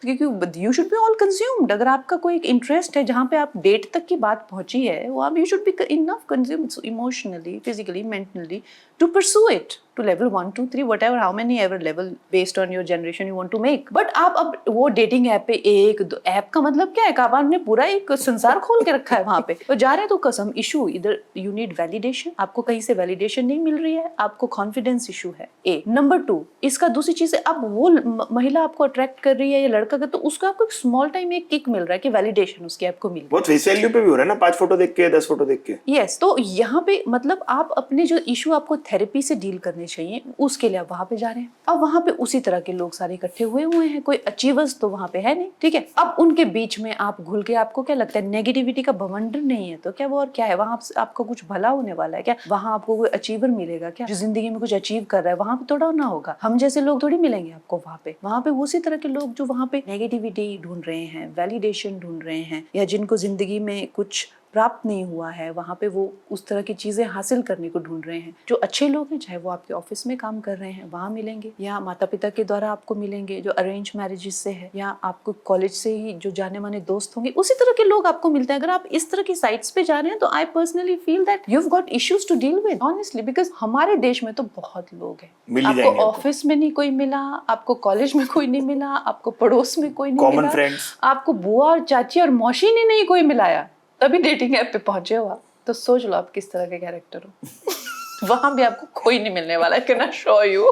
क्योंकि you should be all consumed. अगर आपका कोई एक इंटरेस्ट है जहाँ पे आप डेट तक की बात पहुंची है, वो आप you should be enough consumed emotionally, physically, mentally to pursue it to level 1 2 3 whatever how many ever level based on your generation you want to make। But आप अब वो डेटिंग ऐप पे एक दो ऐप का मतलब क्या है कि आपने पूरा एक संसार खोल के रखा है वहाँ पे तो जा रहे हैं तो कसम इशू इधर यू नीड वैलिडेशन, आपको कहीं से वैलिडेशन नहीं मिल रही है, आपको कॉन्फिडेंस इशू है ए। नंबर 2 इसका दूसरी चीज है, अब वो महिला आपको अट्रैक्ट कर रही है या लड़का का, तो उसको आपको एक स्मॉल टाइम एक किक मिल रहा है कि वैलिडेशन उसकी आपको मिल रही है। बहुत फेस वैल्यू पे भी हो रहा है ना, 5 फोटो देख के 10 फोटो देख के। यस तो यहाँ पे मतलब आप अपने जो इशू आपको थेरेपी से डील करने चाहिए उसके लिए आप वहां पे जा रहे हैं। अब वहां पे उसी तरह के लोग सारे इकट्ठे हुए हैं, कोई अचीवर्स तो वहां पे है नहीं, ठीक है। अब उनके बीच में आप घुल के, आपको क्या लगता है नेगेटिविटी का बवंडर नहीं है तो क्या वो और क्या है, वहां आपको कुछ भला होने वाला है क्या, वहां आपको कोई अचीवर मिलेगा क्या जो जिंदगी में कुछ अचीव कर रहा है, वहां पे थोड़ा ना होगा। हम जैसे लोग थोड़ी मिलेंगे आपको वहां पे उसी तरह के लोग जो वहां पे नेगेटिविटी ढूंढ रहे हैं, वैलिडेशन ढूंढ रहे हैं, या जिनको जिंदगी में कुछ प्राप्त नहीं हुआ है, वहाँ पे वो उस तरह की चीज़ें हासिल करने को ढूंढ रहे हैं। जो अच्छे लोग हैं, चाहे वो आपके ऑफिस में काम कर रहे हैं वहाँ मिलेंगे, या माता पिता के द्वारा आपको मिलेंगे जो अरेंज मैरिजेस से है, या आपको कॉलेज से ही जो जाने माने दोस्त होंगे, उसी तरह के लोग आपको मिलते हैं। अगर आप इस तरह की साइट्स पे जा रहे हैं तो I personally feel that you have got issues to deal with honestly, because हमारे देश में तो बहुत लोग हैं। आपको ऑफिस में नहीं कोई मिला, आपको कॉलेज में कोई नहीं मिला, आपको पड़ोस में कोई नहीं मिला, आपको बुआ और चाची और मौसी ने नहीं कोई मिलाया, तभी डेटिंग ऐप पे पहुंचे हो आप। तो सोच लो आप किस तरह के कैरेक्टर हो। वहां भी आपको कोई नहीं मिलने वाला है, कैन आई शो यू।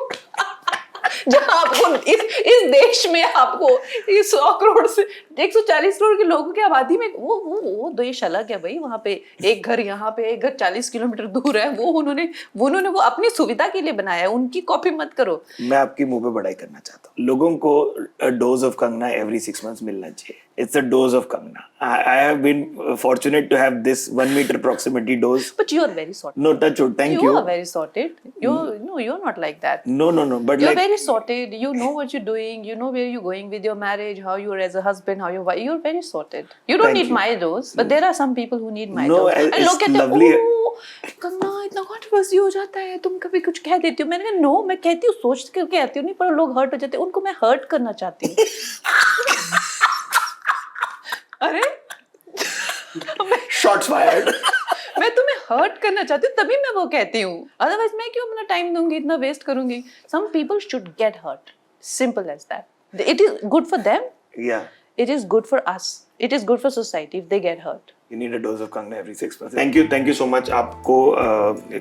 जहां आपको इस देश में आपको 100 करोड़ से 140 करोड़ के लोगों की आबादी में वो देश अलग है भाई। वहां पे एक घर, यहाँ पे एक घर 40 किलोमीटर दूर है, वो उन्होंने वो अपनी सुविधा के लिए बनाया है, उनकी कॉपी मत करो। मैं आपकी मुंह पे बड़ाई करना चाहता हूँ, लोगों को dose of Kangana every 6 months मिलना चाहिए। It's a dose of Kangna. I have been fortunate to have this 1 meter proximity dose. But you are very sorted. No, touch wood. Thank you. You are very sorted. You're not like that. No. But you're like, very sorted. You know what you're doing. You know where you're going with your marriage, how you are as a husband, how you're wife. You're very sorted. You don't need my dose, but there are some people who need my dose. No, it's lovely. Kangana इतना कंट्रोवर्सी हो जाता है, तुम कभी कुछ कह देती हो। मैंने कहा नो, मैं कहती हूँ सोच के कहती हूँ नहीं, पर लोग हर्ट हो जाते हैं, उनको मैं हर्ट करना चाहती हूँ। अरे शॉट्स फायर्ड। मैं तुम्हें हर्ट करना चाहती हूँ तभी मैं वो कहती हूँ, अदरवाइज मैं क्यों अपना टाइम दूंगी, इतना वेस्ट करूंगी। Some people should get hurt, simple as that. It is good for them, it is good for us, it is good for society if they get hurt. You need a dose of Kangna every 6 months. Thank you so much. आपको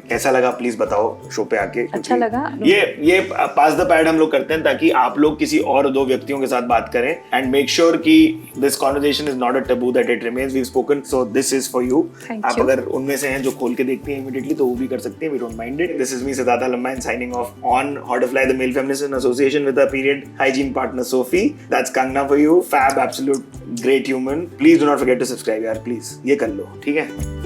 कैसा लगा प्लीज बताओ शो पे आके। अच्छा लगा। ये पास द पैड हम लोग करते हैं ताकि आप लोग किसी और 2 व्यक्तियों के साथ बात करें एंड मेक श्योर कि this conversation is not a taboo, that it remains, we have spoken, so this is for you. आप अगर उनमें से हैं जो खोल के देखती हैं इमीडिएटली तो वो भी कर सकते हैं, we don't mind it. This is me Siddharth Lamba signing off on how to fly the male feminist in association with a period hygiene partner Sofy. That's Kangana for you, fab, absolute great human. Please do not forget to subscribe यार, प्लीज ये कर लो, ठीक है।